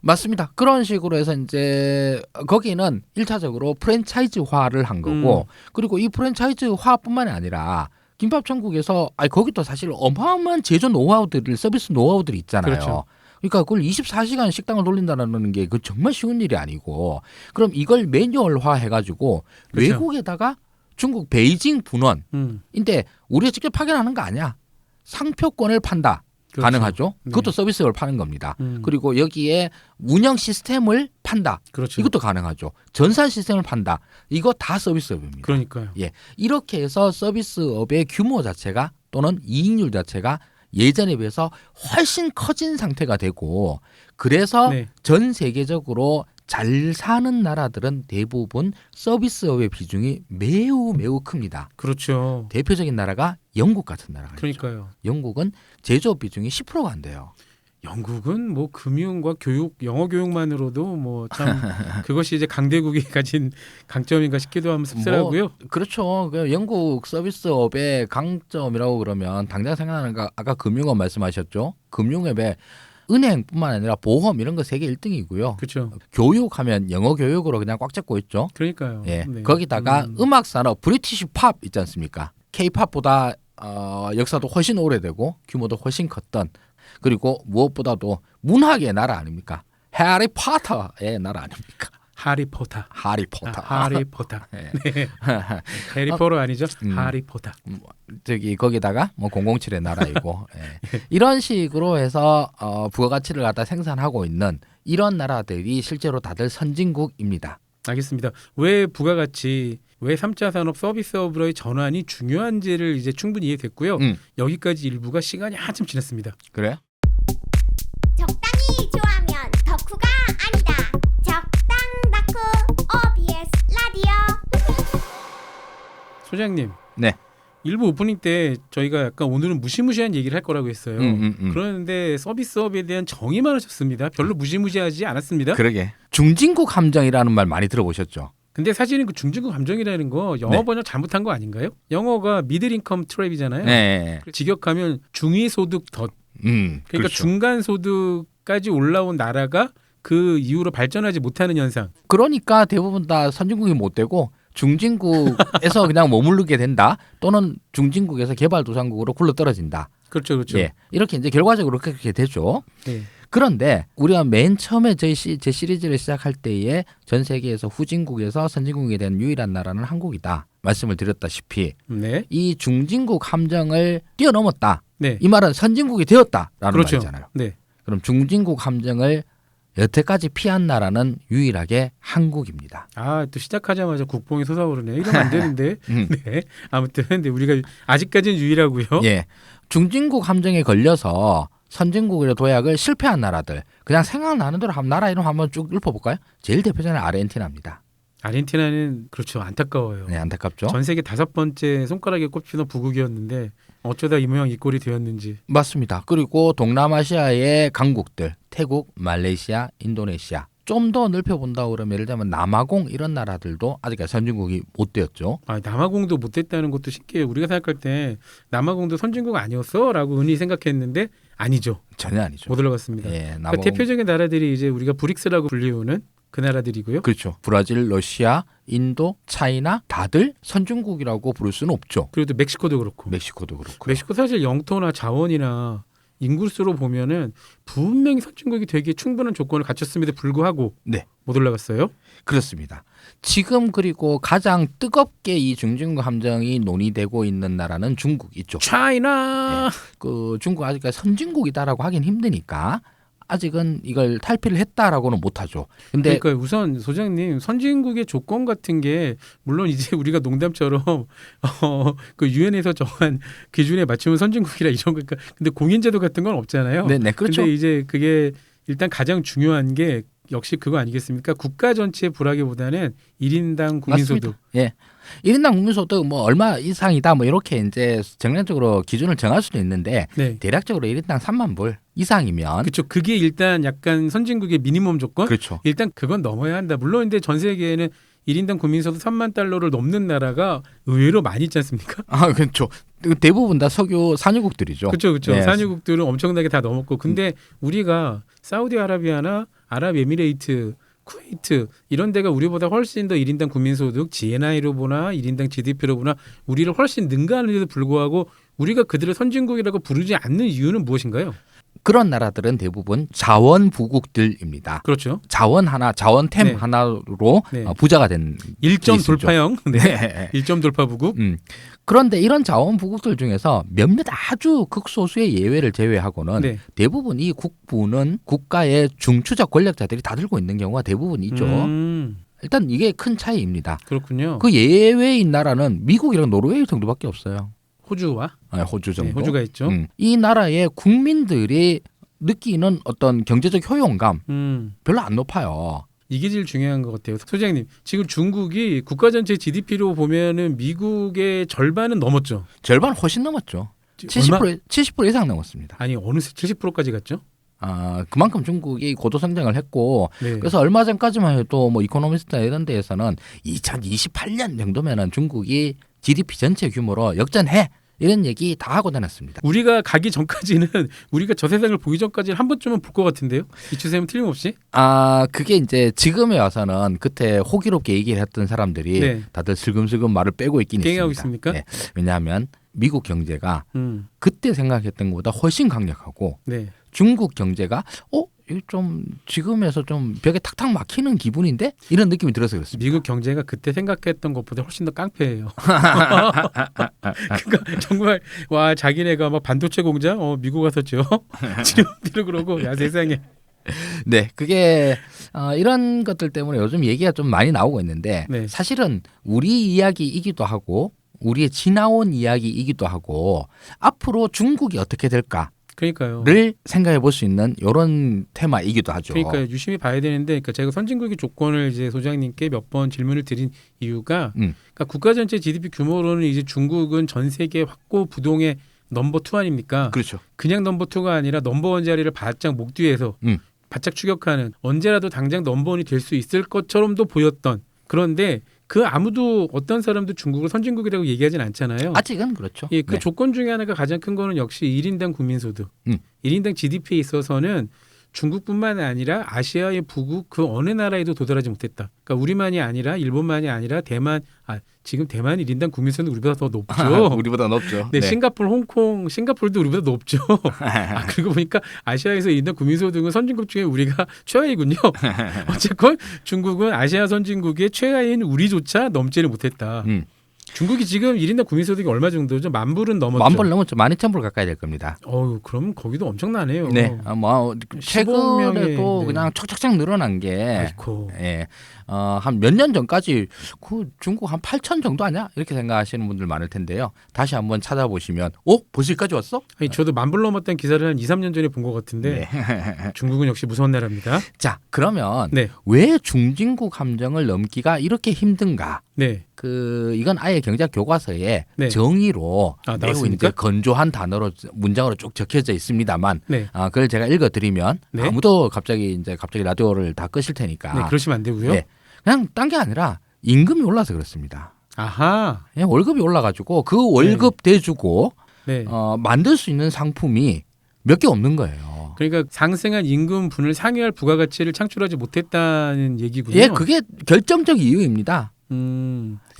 맞습니다. 그런 식으로 해서 이제 거기는 1차적으로 프랜차이즈화를 한 거고 그리고 이 프랜차이즈화뿐만이 아니라 김밥 천국에서 거기도 사실 어마어마한 제조 노하우들을 서비스 노하우들이 있잖아요. 그렇죠. 그러니까 그걸 24시간 식당을 돌린다는 게 그 정말 쉬운 일이 아니고 그럼 이걸 매뉴얼화 해가지고 그렇죠. 외국에다가 중국 베이징 분원인데 우리가 직접 파견하는 거 아니야. 상표권을 판다. 그렇죠. 가능하죠. 네. 그것도 서비스를 파는 겁니다. 그리고 여기에 운영 시스템을 판다. 그렇죠. 이것도 가능하죠. 전산 시스템을 판다. 이거 다 서비스업입니다. 그러니까요. 예, 이렇게 해서 서비스업의 규모 자체가 또는 이익률 자체가 예전에 비해서 훨씬 커진 상태가 되고 그래서 네. 전 세계적으로 잘 사는 나라들은 대부분 서비스업의 비중이 매우 매우 큽니다. 그렇죠. 대표적인 나라가 영국 같은 나라가 있죠. 그러니까요. 영국은 제조업 비중이 10%가 안 돼요. 영국은 뭐 금융과 교육, 영어 교육만으로도 뭐 참 그것이 이제 강대국이 가진 강점인가 싶기도 하면 씁쓸하고요. 그렇죠. 그 영국 서비스업의 강점이라고 그러면 당장 생각나는 거 아까 금융업 말씀하셨죠. 금융업에 은행뿐만 아니라 보험 이런 거 세계 1등이고요. 그렇죠. 교육하면 영어 교육으로 그냥 꽉 잡고 있죠. 그러니까요. 예. 네. 거기다가 음악 산업 브리티시 팝 있지 않습니까? K-팝보다 역사도 훨씬 오래되고 규모도 훨씬 컸던 그리고 무엇보다도 문학의 나라 아닙니까? 해리포터의 나라 아닙니까? 하리포터. 하리포터. 하리포터. 예. 네. 해리포터 아니죠? 하리포터. 저기 거기다가 뭐 007의 나라이고 예. 이런 식으로 해서 부가가치를 갖다 생산하고 있는 이런 나라들이 실제로 다들 선진국입니다. 알겠습니다. 왜 부가가치, 왜 3차 산업 서비스업으로의 전환이 중요한지를 이제 충분히 이해됐고요. 여기까지 일부가 시간이 한참 지났습니다. 그래요? 적당히 좋아하면 덕후가 아니다. 적당 덕후 OBS 라디오. 소장님. 네. 일부 오프닝 때 저희가 약간 오늘은 무시무시한 얘기를 할 거라고 했어요. 그런데 서비스업에 대한 정의만 하셨습니다. 별로 무시무시하지 않았습니다. 그러게. 중진국 함정이라는 말 많이 들어보셨죠? 근데 사실은 그 중진국 감정이라는 거 영어 네. 번역 잘못한 거 아닌가요? 영어가 미들 인컴 트랩이잖아요. 네. 직역하면 중위 소득 덧. 그러니까 그렇죠. 중간 소득까지 올라온 나라가 그 이후로 발전하지 못하는 현상. 그러니까 대부분 다 선진국이 못 되고 중진국에서 그냥 머무르게 된다. 또는 중진국에서 개발도상국으로 굴러떨어진다. 그렇죠, 그렇죠. 예, 이렇게 이제 결과적으로 그렇게 되죠. 네. 그런데 우리가 맨 처음에 제 시리즈를 시작할 때에 전 세계에서 후진국에서 선진국에 대한 유일한 나라는 한국이다. 말씀을 드렸다시피 네. 이 중진국 함정을 뛰어넘었다. 네. 이 말은 선진국이 되었다라는 그렇죠. 말이잖아요. 네. 그럼 중진국 함정을 여태까지 피한 나라는 유일하게 한국입니다. 아, 또 시작하자마자 국뽕이 솟아오르네. 이러면 안 되는데. 음. 네. 아무튼 근데 우리가 아직까지는 유일하고요. 예, 중진국 함정에 걸려서 선진국의 도약을 실패한 나라들 그냥 생각나는 대로 나라 이름 한번 쭉 읊어볼까요? 제일 대표적인 아르헨티나입니다. 아르헨티나는 그렇죠. 안타까워요. 네, 안타깝죠. 전 세계 5번째 손가락에 꼽히는 부국이었는데 어쩌다 이 모양 이 꼴이 되었는지. 맞습니다. 그리고 동남아시아의 강국들 태국, 말레이시아, 인도네시아 좀 더 넓혀본다 그러면 예를 들면 남아공 이런 나라들도 아직까지 선진국이 못 되었죠. 아, 남아공도 못됐다는 것도 신기해요. 우리가 생각할 때 남아공도 선진국 아니었어라고 은히 생각했는데 아니죠. 전혀 아니죠. 못 올라갔습니다. 예, 그러니까 남아공 대표적인 나라들이 이제 우리가 브릭스라고 불리우는 그 나라들이고요. 그렇죠. 브라질, 러시아, 인도, 차이나 다들 선진국이라고 부를 수는 없죠. 그리고 또 멕시코도 그렇고. 멕시코도 그렇고. 멕시코 사실 영토나 자원이나 인구수로 보면은 분명히 선진국이 되기에 충분한 조건을 갖췄음에도 불구하고 네. 못 올라갔어요. 그렇습니다. 지금 그리고 가장 뜨겁게 이 중진국 함정이 논의되고 있는 나라는 중국 있죠. 차이나. 그 중국 아직까지 선진국이다라고 하긴 힘드니까 아직은 이걸 탈피를 했다라고는 못하죠. 근데 그러니까 우선 소장님 선진국의 조건 같은 게 물론 이제 우리가 농담처럼 그 유엔에서 정한 기준에 맞추면 선진국이라 이런 거니까 근데 공인제도 같은 건 없잖아요. 네, 그렇죠. 근데 이제 그게 일단 가장 중요한 게 역시 그거 아니겠습니까? 국가 전체의 불하기보다는 1인당 국민소득. 맞습니다. 예. 1인당 국민소득 뭐 얼마 이상이다 뭐 이렇게 이제 정량적으로 기준을 정할 수도 있는데 네. 대략적으로 1인당 3만 불 이상이면 그렇죠. 그게 일단 약간 선진국의 미니멈 조건. 그렇죠. 일단 그건 넘어야 한다. 물론 근데 전 세계에는 1인당 국민소득 3만 달러를 넘는 나라가 의외로 많이 있지 않습니까? 아, 그렇죠. 대부분 다 석유 산유국들이죠. 그렇죠, 그렇죠. 네. 산유국들은 엄청나게 다 넘었고, 근데 우리가 사우디아라비아나 아랍에미레이트, 쿠웨이트 이런 데가 우리보다 훨씬 더 1인당 국민소득, GNI로 보나 1인당 GDP로 보나 우리를 훨씬 능가하는데도 불구하고 우리가 그들을 선진국이라고 부르지 않는 이유는 무엇인가요? 그런 나라들은 대부분 자원부국들입니다. 그렇죠. 자원 하나, 자원템 네. 하나로 네. 부자가 된 1점 케이스죠. 돌파형. 네. 1점 돌파 부국. 그런데 이런 자원부국들 중에서 몇몇 아주 극소수의 예외를 제외하고는 네. 대부분 이 국부는 국가의 중추적 권력자들이 다 들고 있는 경우가 대부분이죠. 일단 이게 큰 차이입니다. 그렇군요. 그 예외인 나라는 미국이랑 노르웨이 정도밖에 없어요. 호주와 호주 정도. 네, 호주가 있죠. 이 나라의 국민들이 느끼는 어떤 경제적 효용감 별로 안 높아요. 이게 제일 중요한 것 같아요. 소장님, 지금 중국이 국가 전체 GDP로 보면은 미국의 절반은 넘었죠. 절반 훨씬 넘었죠. 70% 이상 넘었습니다. 아니 어느새 70%까지 갔죠? 그만큼 중국이 고도 성장을 했고 네. 그래서 얼마 전까지만 해도 뭐 이코노미스트 이런 데에서는 2028년 정도면은 중국이 GDP 전체 규모로 역전해 이런 얘기 다 하고 다녔습니다. 우리가 가기 전까지는 우리가 저 세상을 보기 전까지는 한 번쯤은 볼 것 같은데요. 이 추세는 틀림없이. 그게 이제 지금에 와서는 그때 호기롭게 얘기를 했던 사람들이 네. 다들 슬금슬금 말을 빼고 있긴 땡하고 있습니다. 있습니까? 네. 왜냐하면 미국 경제가 음. 그때 생각했던 것보다 훨씬 강력하고 네. 중국 경제가 이거 좀 지금에서 좀 벽에 탁탁 막히는 기분인데 이런 느낌이 들어서 그렇습니다. 미국 경제가 그때 생각했던 것보다 훨씬 더 깡패예요. 그러니까 정말 와 자기네가 막 반도체 공장 미국 가서죠. 지금 그러고 야 세상에. 네, 그게 이런 것들 때문에 요즘 얘기가 좀 많이 나오고 있는데 네. 사실은 우리 이야기이기도 하고 우리의 지나온 이야기이기도 하고 앞으로 중국이 어떻게 될까를 그러니까요. 생각해 볼 수 있는 이런 테마이기도 하죠. 그러니까 유심히 봐야 되는데, 그러니까 제가 선진국의 조건을 이제 소장님께 몇 번 질문을 드린 이유가, 그러니까 국가 전체 GDP 규모로는 이제 중국은 전 세계 확고 부동의 넘버 2 아닙니까? 그렇죠. 그냥 넘버 2가 아니라 넘버 1 자리를 바짝 목 뒤에서 바짝 추격하는 언제라도 당장 넘버 1이 될 수 있을 것처럼도 보였던. 그런데 그 아무도 어떤 사람도 중국을 선진국이라고 얘기하진 않잖아요. 아직은 그렇죠. 예, 그 네. 조건 중에 하나가 가장 큰 거는 역시 1인당 국민소득. 1인당 GDP에 있어서는 중국뿐만 아니라 아시아의 북극 그 어느 나라에도 도달하지 못했다. 그러니까 우리만이 아니라 일본만이 아니라 대만, 지금 대만 1인당 국민소득 우리보다 더 높죠. 우리보다 높죠. 네, 싱가포르, 홍콩, 싱가포르도 우리보다 높죠. 그리고 보니까 아시아에서 1인당 국민소득은 선진국 중에 우리가 최하위군요. 어쨌건 중국은 아시아 선진국의 최하위인 우리조차 넘지를 못했다. 중국이 지금 1인당 국민소득이 얼마 정도죠? 10,000불은 넘었죠. 10,000불 넘었죠. 12,000불 가까이 될 겁니다. 그럼 거기도 엄청나네요. 네, 뭐 15명의, 최근에도 네. 그냥 척척척 늘어난 게, 아이고. 예, 한 몇 년 전까지 그 중국 한 8,000 정도 아니야? 이렇게 생각하시는 분들 많을 텐데요. 다시 한번 찾아보시면, 벌써 여기까지 왔어? 아니, 저도 10,000불 넘었다는 기사를 한 2, 3년 전에 본 것 같은데 중국은 역시 무서운 나라입니다. 자, 그러면 네, 왜 중진국 함정을 넘기가 이렇게 힘든가? 네, 이건 아예 경제학 교과서에 네. 정의로 매우 나왔습니까? 이제 건조한 단어로 문장으로 쭉 적혀져 있습니다만, 네, 그걸 제가 읽어드리면 네. 아무도 갑자기 라디오를 다 끄실 테니까. 네, 그러시면 안 되고요. 네. 그냥 딴 게 아니라 임금이 올라서 그렇습니다. 아하, 그냥 월급이 올라가지고 그 월급 대주고 네. 만들 수 있는 상품이 몇 개 없는 거예요. 그러니까 상승한 임금분을 상회할 부가가치를 창출하지 못했다는 얘기군요. 예, 그게 결정적 이유입니다.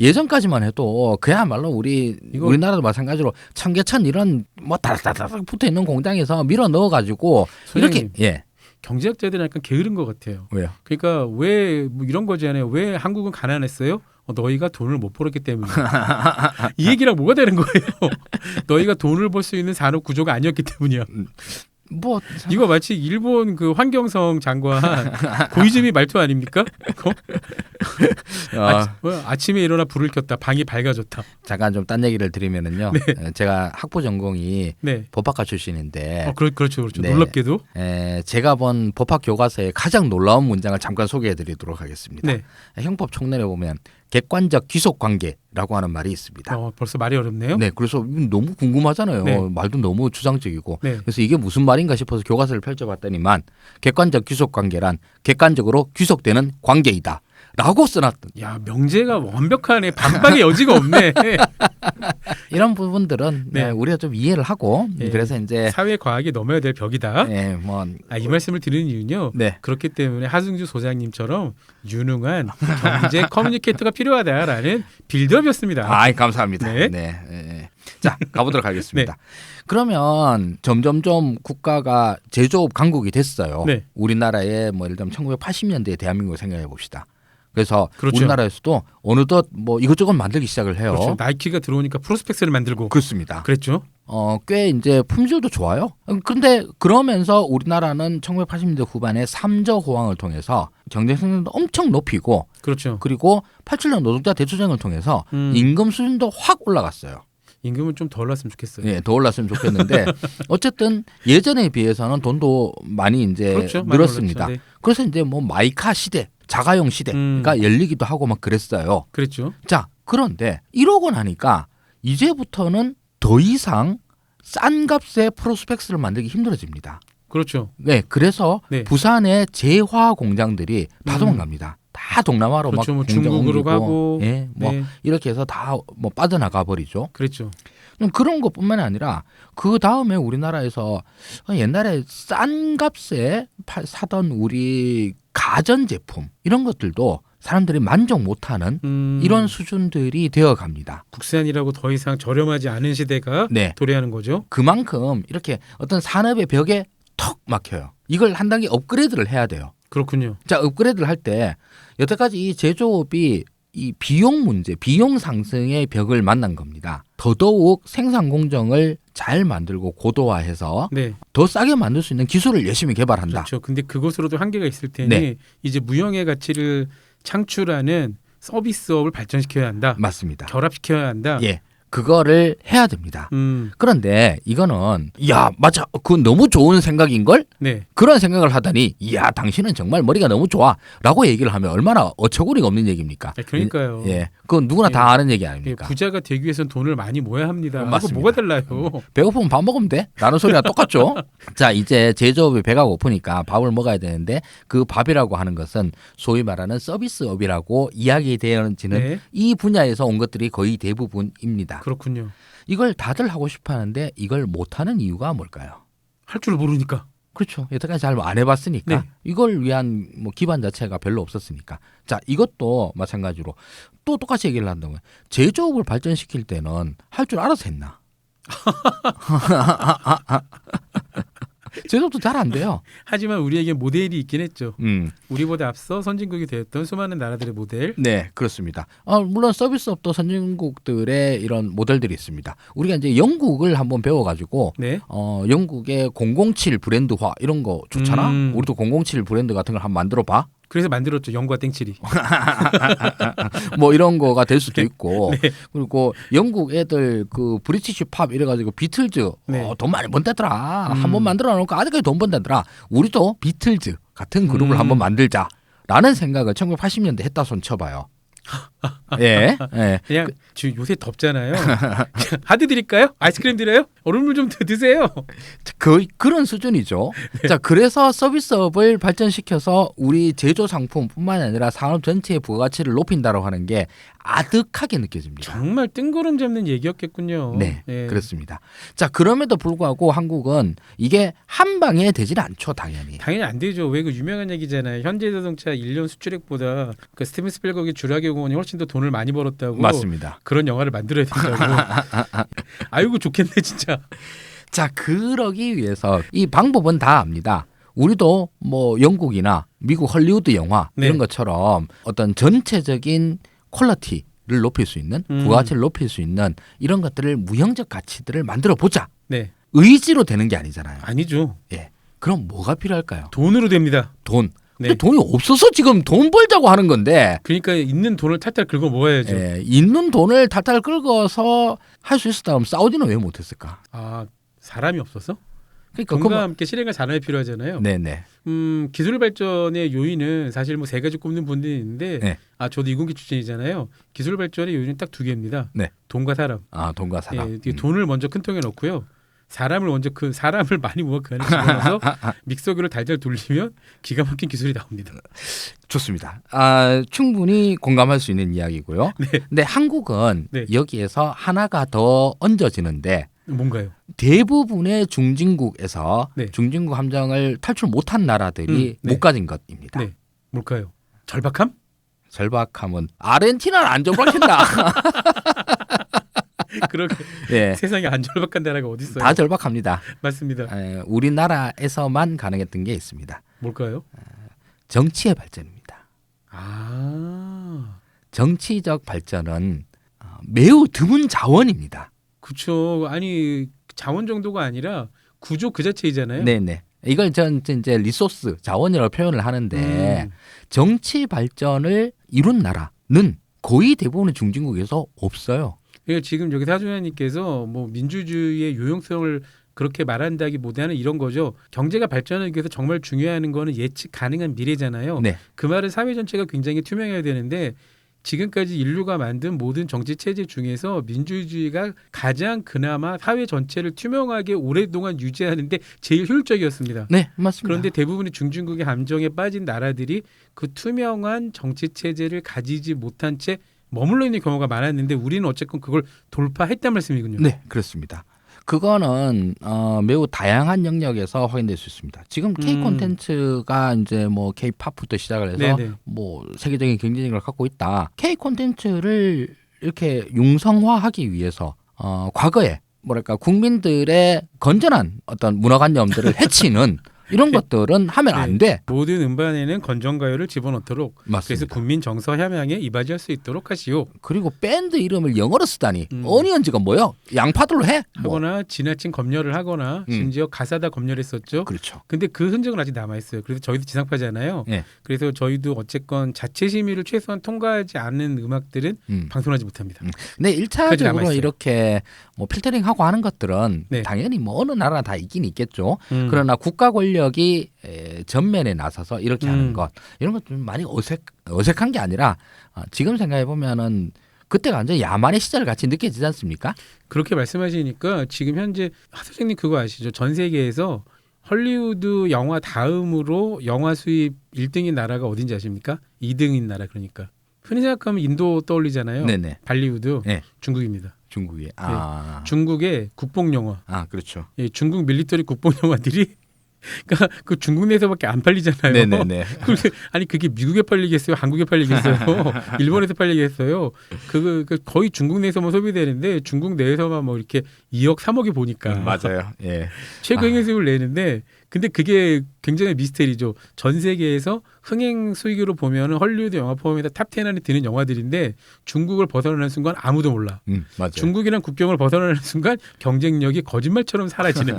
예전까지만 해도 그야말로 우리나라도 마찬가지로 청계천 이런 뭐 다닥다닥 붙어 있는 공장에서 밀어 넣어 가지고 이렇게 소장님, 경제학자들은 약간 게으른 것 같아요. 왜요? 그러니까 왜 뭐 이런 거잖아요. 왜 한국은 가난했어요? 너희가 돈을 못 벌었기 때문에. 이 얘기랑 뭐가 되는 거예요? 너희가 돈을 벌 수 있는 산업 구조가 아니었기 때문이야. 뭐 이거 마치 일본 그 환경성 장관 고이즈미 말투 아닙니까? 아침에 일어나 불을 켰다. 방이 밝아졌다. 잠깐 좀 딴 얘기를 드리면은요. 제가 학부 전공이 네. 법학과 출신인데 그렇죠. 네. 놀랍게도. 제가 본 법학 교과서의 가장 놀라운 문장을 잠깐 소개해드리도록 하겠습니다. 네. 형법 총론에 보면 객관적 귀속 관계라고 하는 말이 있습니다. 벌써 말이 어렵네요. 네, 그래서 너무 궁금하잖아요. 네. 말도 너무 주장적이고. 네. 그래서 이게 무슨 말인가 싶어서 교과서를 펼쳐봤더니만 객관적 귀속 관계란 객관적으로 귀속되는 관계이다. 라고 써놨던. 야, 명제가 완벽하네. 반박의 여지가 없네. 이런 부분들은 네. 우리가 좀 이해를 하고 네. 그래서 이제 사회 과학이 넘어야 될 벽이다. 네, 뭐 이 말씀을 드리는 이유는요. 네. 그렇기 때문에 하승주 소장님처럼 유능한 경제 커뮤니케이터가 필요하다라는 빌드업이었습니다. 아이 감사합니다. 네. 네. 자, 가보도록 하겠습니다. 그러면 점점점 국가가 제조업 강국이 됐어요. 네. 우리나라에 뭐 예를 들면 1980년대에 대한민국을 생각해 봅시다. 그래서 그렇죠. 우리나라에서도 어느덧 뭐 이것저것 만들기 시작을 해요. 그렇죠. 나이키가 들어오니까 프로스펙스를 만들고. 그렇습니다. 그랬죠. 꽤 이제 품질도 좋아요. 그런데 그러면서 우리나라는 1980년대 후반에 삼저 호황을 통해서 경쟁성도 엄청 높이고, 그렇죠. 그리고 87년 노동자 대투쟁을 통해서 임금 수준도 확 올라갔어요. 임금은 좀 더 올랐으면 좋겠어요. 예, 더 올랐으면 좋겠는데 어쨌든 예전에 비해서는 돈도 많이 이제 그렇죠. 많이 늘었습니다. 올랐죠. 네. 그래서 이제 뭐 마이카 시대, 자가용 시대가 열리기도 하고 막 그랬어요. 그랬죠. 자, 그런데 이러고 나니까 이제부터는 더 이상 싼 값의 프로스펙스를 만들기 힘들어집니다. 그렇죠. 네, 그래서 네. 부산의 재화 공장들이 다 도망갑니다. 다 동남아로 그렇죠. 막 뭐 공장 중국으로 옮기고, 가고. 예, 뭐 네. 이렇게 해서 다 뭐 빠져나가 버리죠. 그랬죠. 그런 것뿐만 아니라 그 다음에 우리나라에서 옛날에 싼 값에 사던 우리 가전 제품 이런 것들도 사람들이 만족 못하는 이런 수준들이 되어갑니다. 국산이라고 더 이상 저렴하지 않은 시대가 네, 도래하는 거죠. 그만큼 이렇게 어떤 산업의 벽에 턱 막혀요. 이걸 한 단계 업그레이드를 해야 돼요. 그렇군요. 자, 업그레이드를 할 때 여태까지 이 제조업이 이 비용 문제, 비용 상승의 벽을 만난 겁니다. 더더욱 생산 공정을 잘 만들고 고도화해서 네. 더 싸게 만들 수 있는 기술을 열심히 개발한다. 그렇죠. 근데 그것으로도 한계가 있을 테니 네. 이제 무형의 가치를 창출하는 서비스업을 발전시켜야 한다. 맞습니다. 결합시켜야 한다. 예, 그거를 해야 됩니다. 그런데 이거는 야 맞아, 그건 너무 좋은 생각인 걸. 네. 그런 생각을 하다니 야 당신은 정말 머리가 너무 좋아라고 얘기를 하면 얼마나 어처구니가 없는 얘기입니까? 그러니까요. 예, 그건 누구나 다 아는 얘기 아닙니까? 부자가 되기 위해서는 돈을 많이 모아야 합니다. 하고 맞습니다. 뭐가 달라요? 배고프면 밥 먹으면 돼? 라는 소리가 똑같죠. 자, 이제 제조업이 배가 고프니까 밥을 먹어야 되는데 그 밥이라고 하는 것은 소위 말하는 서비스업이라고 이야기되어지는 네. 이 분야에서 온 것들이 거의 대부분입니다. 그렇군요. 이걸 다들 하고 싶어 하는데 이걸 못하는 이유가 뭘까요? 할 줄 모르니까. 그렇죠. 여태까지 잘 안 해봤으니까 네. 이걸 위한 뭐 기반 자체가 별로 없었으니까. 자, 이것도 마찬가지로 또 똑같이 얘기를 한다고요. 제조업을 발전시킬 때는 할 줄 알아서 했나? 제조업도 잘 안 돼요. 하지만 우리에게 모델이 있긴 했죠. 우리보다 앞서 선진국이 되었던 수많은 나라들의 모델. 네, 그렇습니다. 물론 서비스업도 선진국들의 이런 모델들이 있습니다. 우리가 이제 영국을 한번 배워가지고 네. 영국의 007 브랜드화 이런 거 좋잖아. 우리도 007 브랜드 같은 걸 한번 만들어봐. 그래서 만들었죠. 영과 땡칠이. 뭐 이런 거가 될 수도 있고. 네. 그리고 영국 애들 그 브리티시 팝 이래가지고 비틀즈 네. 돈 많이 번다더라. 한번 만들어 놓고 아직까지 돈 번다더라. 우리도 비틀즈 같은 그룹을 한번 만들자라는 생각을 1980년대 했다 손 쳐봐요. 예, 예. 그냥 지금 요새 덥잖아요. 하드 드릴까요? 아이스크림 드려요? 얼음물 좀 드세요. 그런 수준이죠. 자, 그래서 서비스업을 발전시켜서 우리 제조 상품뿐만 아니라 산업 전체의 부가가치를 높인다고 하는 게 아득하게 느껴집니다. 정말 뜬구름 잡는 얘기였겠군요. 네, 예. 그렇습니다. 자, 그럼에도 불구하고 한국은 이게 한 방에 되질 않죠, 당연히. 당연히 안 되죠. 왜 그 유명한 얘기잖아요. 현대자동차 1년 수출액보다 그 스티븐 스필버그의 주라기 공원이 훨씬 더 돈을 많이 벌었다고. 맞습니다. 그런 영화를 만들어야 된다고. 아이고 좋겠네 진짜. 자, 그러기 위해서 이 방법은 다 압니다. 우리도 뭐 영국이나 미국 헐리우드 영화 네. 이런 것처럼 어떤 전체적인 퀄리티를 높일 수 있는 부가가치를 높일 수 있는 이런 것들을 무형적 가치들을 만들어 보자. 네. 의지로 되는 게 아니잖아요. 아니죠. 예. 그럼 뭐가 필요할까요? 돈으로 됩니다. 돈. 네. 근데 돈이 없어서 지금 돈 벌자고 하는 건데. 그러니까 있는 돈을 탈탈 긁어 모아야죠. 예, 있는 돈을 탈탈 긁어서 할 수 있었다 그러면 사우디는 왜 못했을까? 아 사람이 없어서? 그러니까 돈과 함께 실행할 사람이 필요하잖아요. 네네. 기술 발전의 요인은 사실 뭐 세 가지 꼽는 분들이 있는데 네. 저도 이공계 출신이잖아요. 기술 발전의 요인은 딱 두 개입니다. 네. 돈과 사람. 돈과 사람. 예, 돈을 먼저 큰 통에 넣고요. 사람을 먼저 그 사람을 많이 모아 그 안에 집어넣어서 믹서기를 달달 돌리면 기가 막힌 기술이 나옵니다. 좋습니다. 충분히 공감할 수 있는 이야기고요. 네. 근데 한국은 네. 여기에서 하나가 더 얹어지는데 뭔가요? 대부분의 중진국에서 네. 중진국 함정을 탈출 못한 나라들이 네. 못 가진 것입니다. 네. 뭘까요? 절박함? 절박함은 아르헨티나는 안 절박했나? 그렇게 예. 세상에 안 절박한 나라가 어디 있어요? 다 절박합니다. 맞습니다. 우리나라에서만 가능했던 게 있습니다. 뭘까요? 정치의 발전입니다. 아, 정치적 발전은 매우 드문 자원입니다. 그렇죠. 아니 자원 정도가 아니라 구조 그 자체이잖아요. 네네. 이걸 전 이제 리소스 자원이라고 표현을 하는데 정치 발전을 이룬 나라는 거의 대부분의 중진국에서 없어요. 지금 여기 사주연님께서 뭐 민주주의의 요용성을 그렇게 말한다기보다는 이런 거죠. 경제가 발전하기 위해서 정말 중요한 거는 예측 가능한 미래잖아요. 네. 그 말은 사회 전체가 굉장히 투명해야 되는데 지금까지 인류가 만든 모든 정치 체제 중에서 민주주의가 가장 그나마 사회 전체를 투명하게 오랫동안 유지하는데 제일 효율적이었습니다. 네, 맞습니다. 그런데 대부분의 중진국의 함정에 빠진 나라들이 그 투명한 정치 체제를 가지지 못한 채 머물러 있는 경우가 많았는데 우리는 어쨌건 그걸 돌파했단 말씀이군요. 네, 그렇습니다. 그거는 매우 다양한 영역에서 확인될 수 있습니다. 지금 K 콘텐츠가 이제 뭐 K-팝부터 시작을 해서 네네. 뭐 세계적인 경쟁력을 갖고 있다. K 콘텐츠를 이렇게 융성화하기 위해서 과거에 뭐랄까 국민들의 건전한 어떤 문화관념들을 해치는 이런 것들은 하면 안 돼. 모든 음반에는 건전가요를 집어넣도록 그래서 맞습니다. 국민 정서 함양에 이바지할 수 있도록 하시오. 그리고 밴드 이름을 영어로 쓰다니 음. 어니언즈가 뭐요? 양파들로 해? 뭐. 하거나 지나친 검열을 하거나 심지어 가사다 검열했었죠. 그렇죠. 근데 그 흔적은 아직 남아있어요. 그래서 저희도 지상파잖아요. 네. 그래서 저희도 어쨌건 자체 심의를 최소한 통과하지 않는 음악들은 방송하지 못합니다. 근데 그까지 1차적으로 남아있어요. 이렇게 뭐 필터링하고 하는 것들은 네. 당연히 뭐 어느 나라 다 있긴 있겠죠. 음. 그러나 국가 권력이 전면에 나서서 이렇게 하는 것 이런 것 좀 많이 어색한 게 아니라 지금 생각해 보면은 그때가 완전 야만의 시절 같이 느껴지지 않습니까? 그렇게 말씀하시니까 지금 현재 하 선생님 그거 아시죠? 전 세계에서 헐리우드 영화 다음으로 영화 수입 1등인 나라가 어딘지 아십니까? 2등인 나라 그러니까. 흔히 생각하면 인도 떠올리잖아요. 네네. 발리우드. 네. 중국입니다. 중국이 중국의 국뽕 영화. 그렇죠. 예, 중국 밀리터리 국뽕 영화들이 그러니까 그 중국 내에서밖에 안 팔리잖아요. 네네네. 아니 그게 미국에 팔리겠어요, 한국에 팔리겠어요, 일본에서 팔리겠어요. 그 거의 중국 내에서만 소비되는데 중국 내에서만 뭐 이렇게 2억, 3억이 보니까 맞아요. 예. 최고 흥행 수익을 내는데 근데 그게 굉장히 미스테리죠. 전 세계에서 흥행 수익으로 보면은 헐리우드 영화 포함해서 탑10 안에 드는 영화들인데 중국을 벗어나는 순간 아무도 몰라. 맞아요. 중국이란 국경을 벗어나는 순간 경쟁력이 거짓말처럼 사라지는.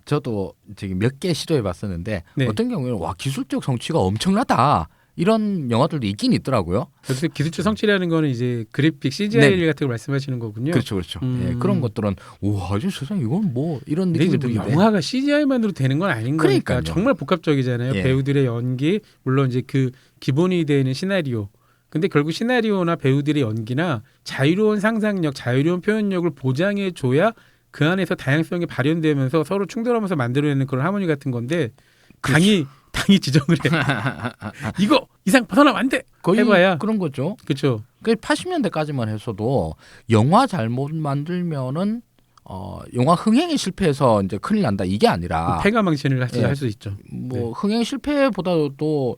저도 지금 몇 개 시도해 봤었는데 네. 어떤 경우에는 와 기술적 성취가 엄청나다 이런 영화들도 있긴 있더라고요. 그래서 기술적 성취라는 거는 이제 그래픽 CGI 같은 걸 말씀하시는 거군요. 그렇죠, 그렇죠. 예, 그런 것들은 와, 이 세상 이건 뭐 이런 근데 느낌이 이제 뭐 드는데. 영화가 CGI만으로 되는 건 아닌 거니까 그러니까요. 정말 복합적이잖아요. 예. 배우들의 연기 물론 이제 그 기본이 되는 시나리오. 근데 결국 시나리오나 배우들의 연기나 자유로운 상상력, 자유로운 표현력을 보장해 줘야 그 안에서 다양성이 발현되면서 서로 충돌하면서 만들어내는 그런 하모니 같은 건데 당이 지정을 해. 이거 이상 벗어나면 안 돼. 거의 해봐야. 그런 거죠. 그렇죠. 그 80년대까지만 해서도 영화 잘못 만들면은 영화 흥행에 실패해서 이제 큰일 난다 이게 아니라 패가망신을 예. 할 수 있죠. 뭐 흥행 실패보다도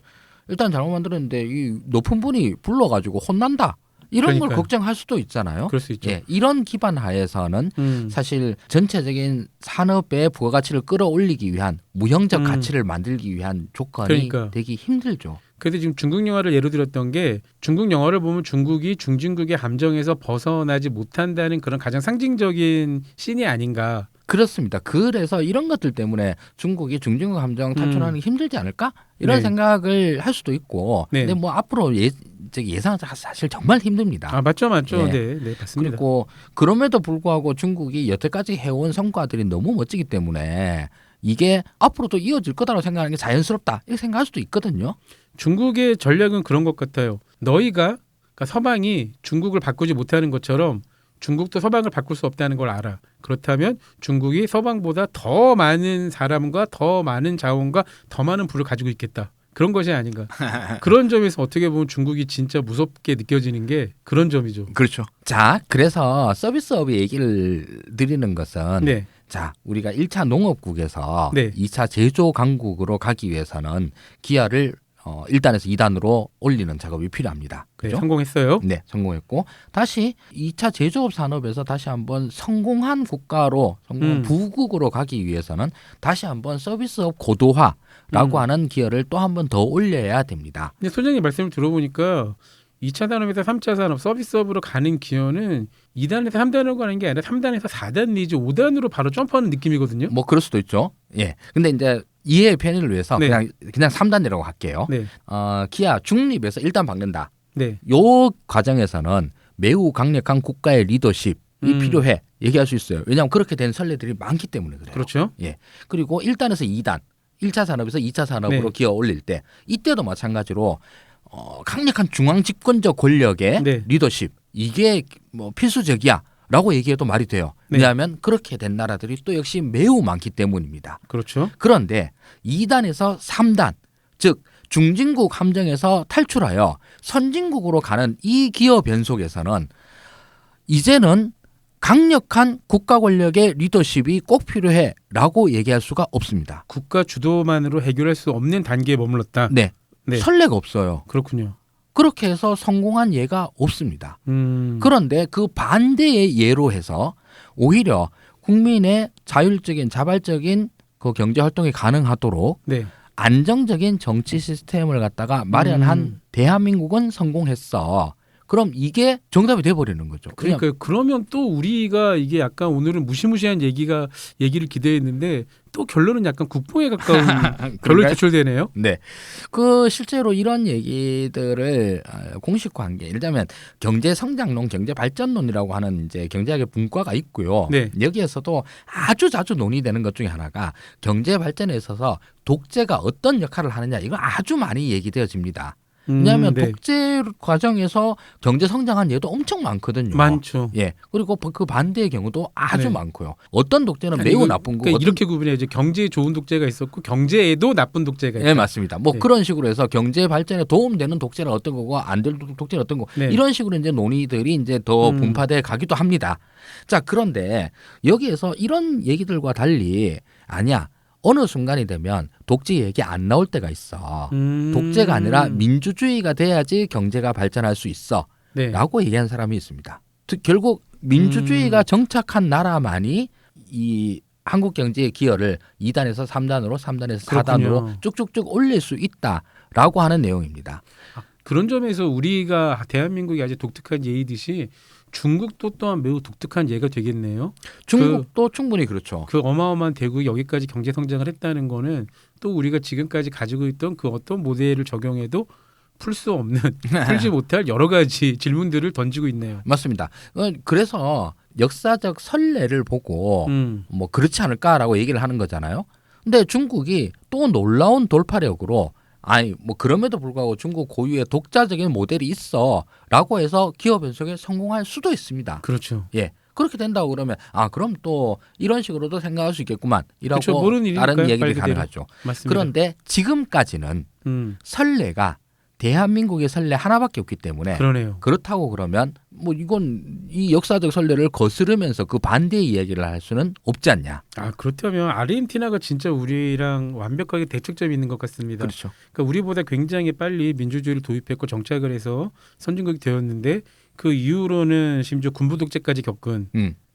일단 잘못 만들었는데 이 높은 분이 불러가지고 혼난다 이런 걸 그러니까요. 걱정할 수도 있잖아요. 그럴 수 있죠. 예, 이런 기반 하에서는 사실 전체적인 산업의 부가가치를 끌어올리기 위한 무형적 가치를 만들기 위한 조건이 그러니까요. 되기 힘들죠. 그래서 지금 중국 영화를 예로 들었던 게 중국 영화를 보면 중국이 중진국의 함정에서 벗어나지 못한다는 그런 가장 상징적인 씬이 아닌가. 그렇습니다. 그래서 이런 것들 때문에 중국이 중진국 함정 탈출하는 게 힘들지 않을까? 이런 네. 생각을 할 수도 있고. 네. 근데 뭐 앞으로 예상 사실 정말 힘듭니다. 아 맞죠. 예. 네, 맞습니다. 그리고 그럼에도 불구하고 중국이 여태까지 해온 성과들이 너무 멋지기 때문에 이게 앞으로도 이어질 거다라고 생각하는 게 자연스럽다 이렇게 생각할 수도 있거든요. 중국의 전략은 그런 것 같아요. 너희가 그러니까 서방이 중국을 바꾸지 못하는 것처럼 중국도 서방을 바꿀 수 없다는 걸 알아. 그렇다면 중국이 서방보다 더 많은 사람과 더 많은 자원과 더 많은 부를 가지고 있겠다. 그런 것이 아닌가. 그런 점에서 어떻게 보면 중국이 진짜 무섭게 느껴지는 게 그런 점이죠. 그렇죠. 자, 그래서 서비스업의 얘기를 드리는 것은 네. 자, 우리가 1차 농업국에서 네. 2차 제조 강국으로 가기 위해서는 기아를 1단에서 2단으로 올리는 작업이 필요합니다. 네, 그죠? 성공했어요. 네, 성공했고 다시 2차 제조업 산업에서 다시 한번 성공한 국가로 부국으로 가기 위해서는 다시 한번 서비스업 고도화라고 하는 기여를 또 한번 더 올려야 됩니다. 근데 소장님 말씀을 들어보니까 2차 산업에서 3차 산업 서비스업으로 가는 기여는 2단에서 3단으로 가는 게 아니라 3단에서 4단 내지 5단으로 바로 점프하는 느낌이거든요. 뭐 그럴 수도 있죠. 예. 근데 이제 이해의 편의를 위해서 네. 그냥 3단이라고 할게요. 네. 기아 중립에서 일단 박는다. 네. 요 과정에서는 매우 강력한 국가의 리더십이 필요해. 얘기할 수 있어요. 왜냐하면 그렇게 된 선례들이 많기 때문에 그래요. 그렇죠. 그리고 1단에서 2단, 1차 산업에서 2차 산업으로 네. 기어 올릴 때 이때도 마찬가지로 강력한 중앙 집권적 권력의 네. 리더십 이게 뭐 필수적이야라고 얘기해도 말이 돼요. 네. 왜냐하면 그렇게 된 나라들이 또 역시 매우 많기 때문입니다. 그렇죠. 그런데 2단에서 3단, 즉 중진국 함정에서 탈출하여 선진국으로 가는 이 기어 변속에서는 이제는 강력한 국가 권력의 리더십이 꼭 필요해라고 얘기할 수가 없습니다. 국가 주도만으로 해결할 수 없는 단계에 머물렀다. 네, 네. 선례가 없어요. 그렇군요. 그렇게 해서 성공한 예가 없습니다. 음. 그런데 그 반대의 예로 해서 오히려 국민의 자율적인 자발적인 그 경제 활동이 가능하도록 네. 안정적인 정치 시스템을 갖다가 마련한 대한민국은 성공했어. 그럼 이게 정답이 돼버리는 거죠. 그냥 그러니까 그러면 또 우리가 이게 약간 오늘은 무시무시한 얘기를 기대했는데 또 결론은 약간 국뽕에 가까운 결론이 그런가요? 도출되네요. 네. 그 실제로 이런 얘기들을 공식화한 게 예를 들면 경제 성장론, 경제 발전론이라고 하는 이제 경제학의 분과가 있고요. 네. 여기에서도 아주 자주 논의되는 것 중에 하나가 경제 발전에 있어서 독재가 어떤 역할을 하느냐 이거 아주 많이 얘기되어집니다. 왜냐하면 네. 독재 과정에서 경제 성장한 예도 엄청 많거든요. 많죠. 예. 그리고 그 반대의 경우도 아주 네. 많고요. 어떤 독재는 아니, 매우 이거, 나쁜 거고 그러니까 어떤 이렇게 구분해야죠. 경제에 좋은 독재가 있었고 경제에도 나쁜 독재가 있다. 네, 맞습니다. 뭐 네. 그런 식으로 해서 경제 발전에 도움되는 독재는 어떤 거고 안 될 독재는 어떤 거 네. 이런 식으로 이제 논의들이 이제 더 음. 분파돼 가기도 합니다. 자, 그런데 여기에서 이런 얘기들과 달리 아니야. 어느 순간이 되면 독재 얘기 안 나올 때가 있어. 독재가 아니라 민주주의가 돼야지 경제가 발전할 수 있어. 네. 라고 얘기한 사람이 있습니다. 결국 민주주의가 정착한 나라만이 이 한국 경제의 기여를 2단에서 3단으로 3단에서 4단으로 그렇군요. 쭉쭉쭉 올릴 수 있다라고 하는 내용입니다. 그런 점에서 우리가 대한민국이 아주 독특한 예이듯이 중국도 또한 매우 독특한 예가 되겠네요. 중국도 충분히 그렇죠. 그 어마어마한 대국이 여기까지 경제 성장을 했다는 거는 또 우리가 지금까지 가지고 있던 그 어떤 모델을 적용해도 풀 수 없는 풀지 못할 여러 가지 질문들을 던지고 있네요. 맞습니다. 그래서 역사적 선례를 보고 뭐 그렇지 않을까라고 얘기를 하는 거잖아요. 근데 중국이 또 놀라운 돌파력으로 아니 뭐 그럼에도 불구하고 중국 고유의 독자적인 모델이 있어라고 해서 기업 변속에 성공할 수도 있습니다. 그렇죠. 예. 그렇게 된다고 그러면 그럼 또 이런 식으로도 생각할 수 있겠구만 이라고 그렇죠. 모르는 일이니까요, 다른 얘기들이 말 그대로. 가능하죠. 맞습니다. 그런데 지금까지는 선례가 대한민국의 선례 하나밖에 없기 때문에 그러네요. 그렇다고 그러면 뭐 이건 이 역사적 선례를 거스르면서 그 반대의 이야기를 할 수는 없지 않냐. 그렇다면 아르헨티나가 진짜 우리랑 완벽하게 대척점이 있는 것 같습니다. 그렇죠. 그러니까 우리보다 굉장히 빨리 민주주의를 도입했고 정착을 해서 선진국이 되었는데 그 이후로는 심지어 군부 독재까지 겪은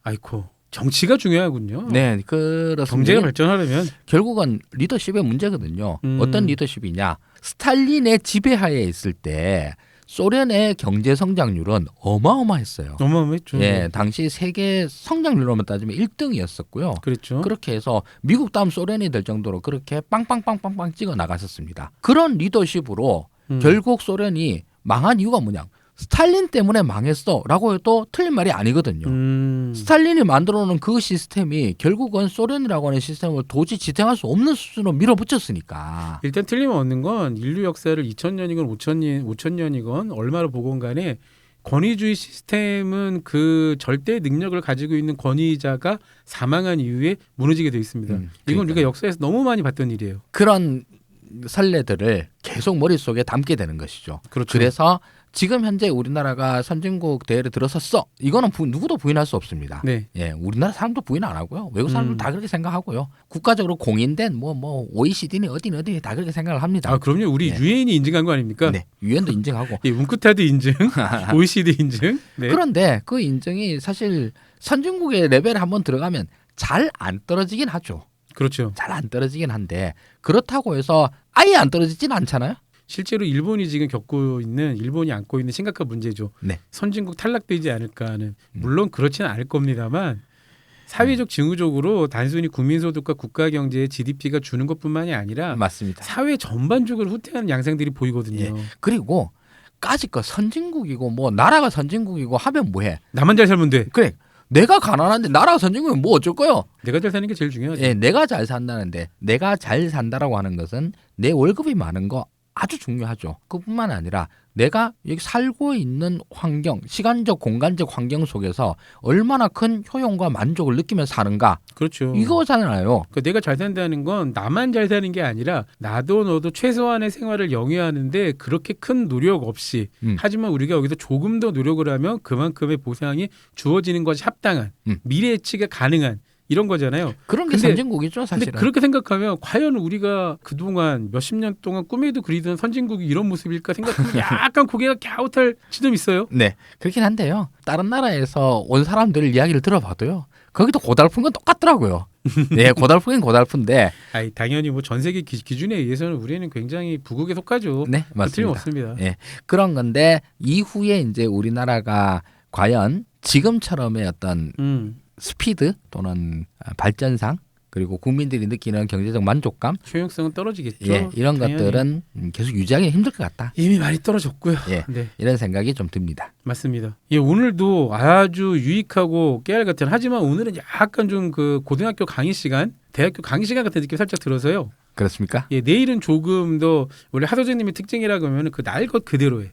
아이코 정치가 중요하군요. 네, 그렇습니다. 경제가 발전하려면 결국은 리더십의 문제거든요. 어떤 리더십이냐? 스탈린의 지배하에 있을 때 소련의 경제 성장률은 어마어마했어요. 어마어마했죠. 예, 당시 세계 성장률로만 따지면 1등이었었고요. 그랬죠. 그렇게 해서 미국 다음 소련이 될 정도로 그렇게 빵빵빵빵빵 찍어 나갔었습니다. 그런 리더십으로 결국 소련이 망한 이유가 뭐냐? 스탈린 때문에 망했어라고 해도 틀린 말이 아니거든요. 스탈린이 만들어놓은 그 시스템이 결국은 소련이라고 하는 시스템을 도저히 지탱할 수 없는 수준으로 밀어붙였으니까. 일단 틀림없는 건 인류 역사를 2000년이건 5000년이건 얼마를 보건 간에 권위주의 시스템은 그 절대 능력을 가지고 있는 권위자가 사망한 이후에 무너지게 돼 있습니다. 이건 우리가 역사에서 너무 많이 봤던 일이에요. 그런 선례들을 계속 머릿속에 담게 되는 것이죠. 그렇죠. 그래서 지금 현재 우리나라가 선진국 대회를 들어섰어. 이거는 누구도 부인할 수 없습니다. 네. 예, 우리나라 사람도 부인 안 하고요. 외국 사람들 다 그렇게 생각하고요. 국가적으로 공인된 뭐 OECD니 어디니 다 그렇게 생각을 합니다. 그럼요. 우리 네. 유엔이 인증한 거 아닙니까? 네, 유엔도 인증하고. 예, 운크타드 인증, OECD 인증. 네. 그런데 그 인증이 사실 선진국의 레벨에 한번 들어가면 잘 안 떨어지긴 하죠. 그렇죠. 잘 안 떨어지긴 한데 그렇다고 해서 아예 안 떨어지진 않잖아요. 실제로 일본이 지금 일본이 안고 있는 심각한 문제죠. 네. 선진국 탈락되지 않을까 하는. 물론 그렇지는 않을 겁니다만 사회적 징후적으로 단순히 국민소득과 국가경제의 GDP가 주는 것뿐만이 아니라 맞습니다. 사회 전반적으로 후퇴하는 양상들이 보이거든요. 예. 그리고 까짓거 선진국이고 뭐 나라가 선진국이고 하면 뭐해? 나만 잘 살면 돼. 그래 내가 가난한데 나라 선진국은 뭐 어쩔 거요? 내가 잘 사는 게 제일 중요하죠. 예, 내가 잘 산다는데 내가 잘 산다라고 하는 것은 내 월급이 많은 거 아주 중요하죠. 그뿐만 아니라 내가 여기 살고 있는 환경, 시간적, 공간적 환경 속에서 얼마나 큰 효용과 만족을 느끼면서 사는가 그렇죠. 이거잖아요. 그러니까 내가 잘 산다는 건 나만 잘 사는 게 아니라 나도 너도 최소한의 생활을 영위하는데 그렇게 큰 노력 없이 하지만 우리가 여기서 조금 더 노력을 하면 그만큼의 보상이 주어지는 것이 합당한 미래 예측이 가능한 이런 거잖아요. 그런 게 근데- 선진국이죠, 근데 사실은. 그렇게 생각하면 과연 우리가 그동안 몇십 년 동안 꿈에도 그리던 선진국이 이런 모습일까 생각하면 약간 고개가 갸웃할 지점이 있어요. 네, 그렇긴 한데요. 다른 나라에서 온 사람들 이야기를 들어봐도요. 거기도 고달픈 건 똑같더라고요. 네, 고달프긴 고달픈데. 아니, 당연히 뭐 전 세계 기준에 의해서는 우리는 굉장히 부국에 속하죠. 네, 맞습니다. 틀림없습니다. 예, 그런 건데 이후에 이제 우리나라가 과연 지금처럼의 어떤 스피드 또는 발전상 그리고 국민들이 느끼는 경제적 만족감 효용성은 떨어지겠죠. 예, 이런 당연히. 것들은 계속 유지하기 힘들 것 같다. 이미 많이 떨어졌고요. 예. 네, 이런 생각이 좀 듭니다. 맞습니다. 예, 오늘도 아주 유익하고 깨알 같은 하지만 오늘은 약간 좀 그 고등학교 강의 시간, 대학교 강의 시간 같은 느낌 살짝 들어서요. 그렇습니까? 예, 내일은 조금 더 원래 하도전님의 특징이라고 하면 그 날 것 그대로의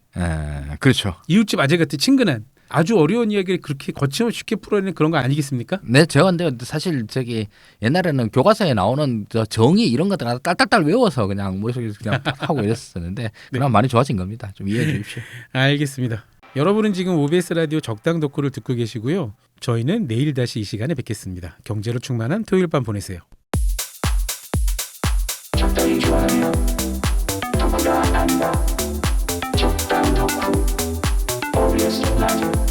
그렇죠. 이웃집 아재 같은 친근한 아주 어려운 이야기를 그렇게 거침없이 쉽게 풀어내는 그런 거 아니겠습니까? 네, 제가 근데 사실 저기 옛날에는 교과서에 나오는 저 정의 이런 것들 딸딸딸 외워서 그냥 머릿속에서 그냥 팍 하고 이랬었는데 그럼 많이 좋아진 겁니다. 좀 이해해 주십시오. 알겠습니다. 여러분은 지금 OBS 라디오 적당 덕후를 듣고 계시고요. 저희는 내일 다시 이 시간에 뵙겠습니다. 경제로 충만한 토요일 밤 보내세요. 적당히 좋아요. 누구나 안다. 적당 덕후 OBS 라디오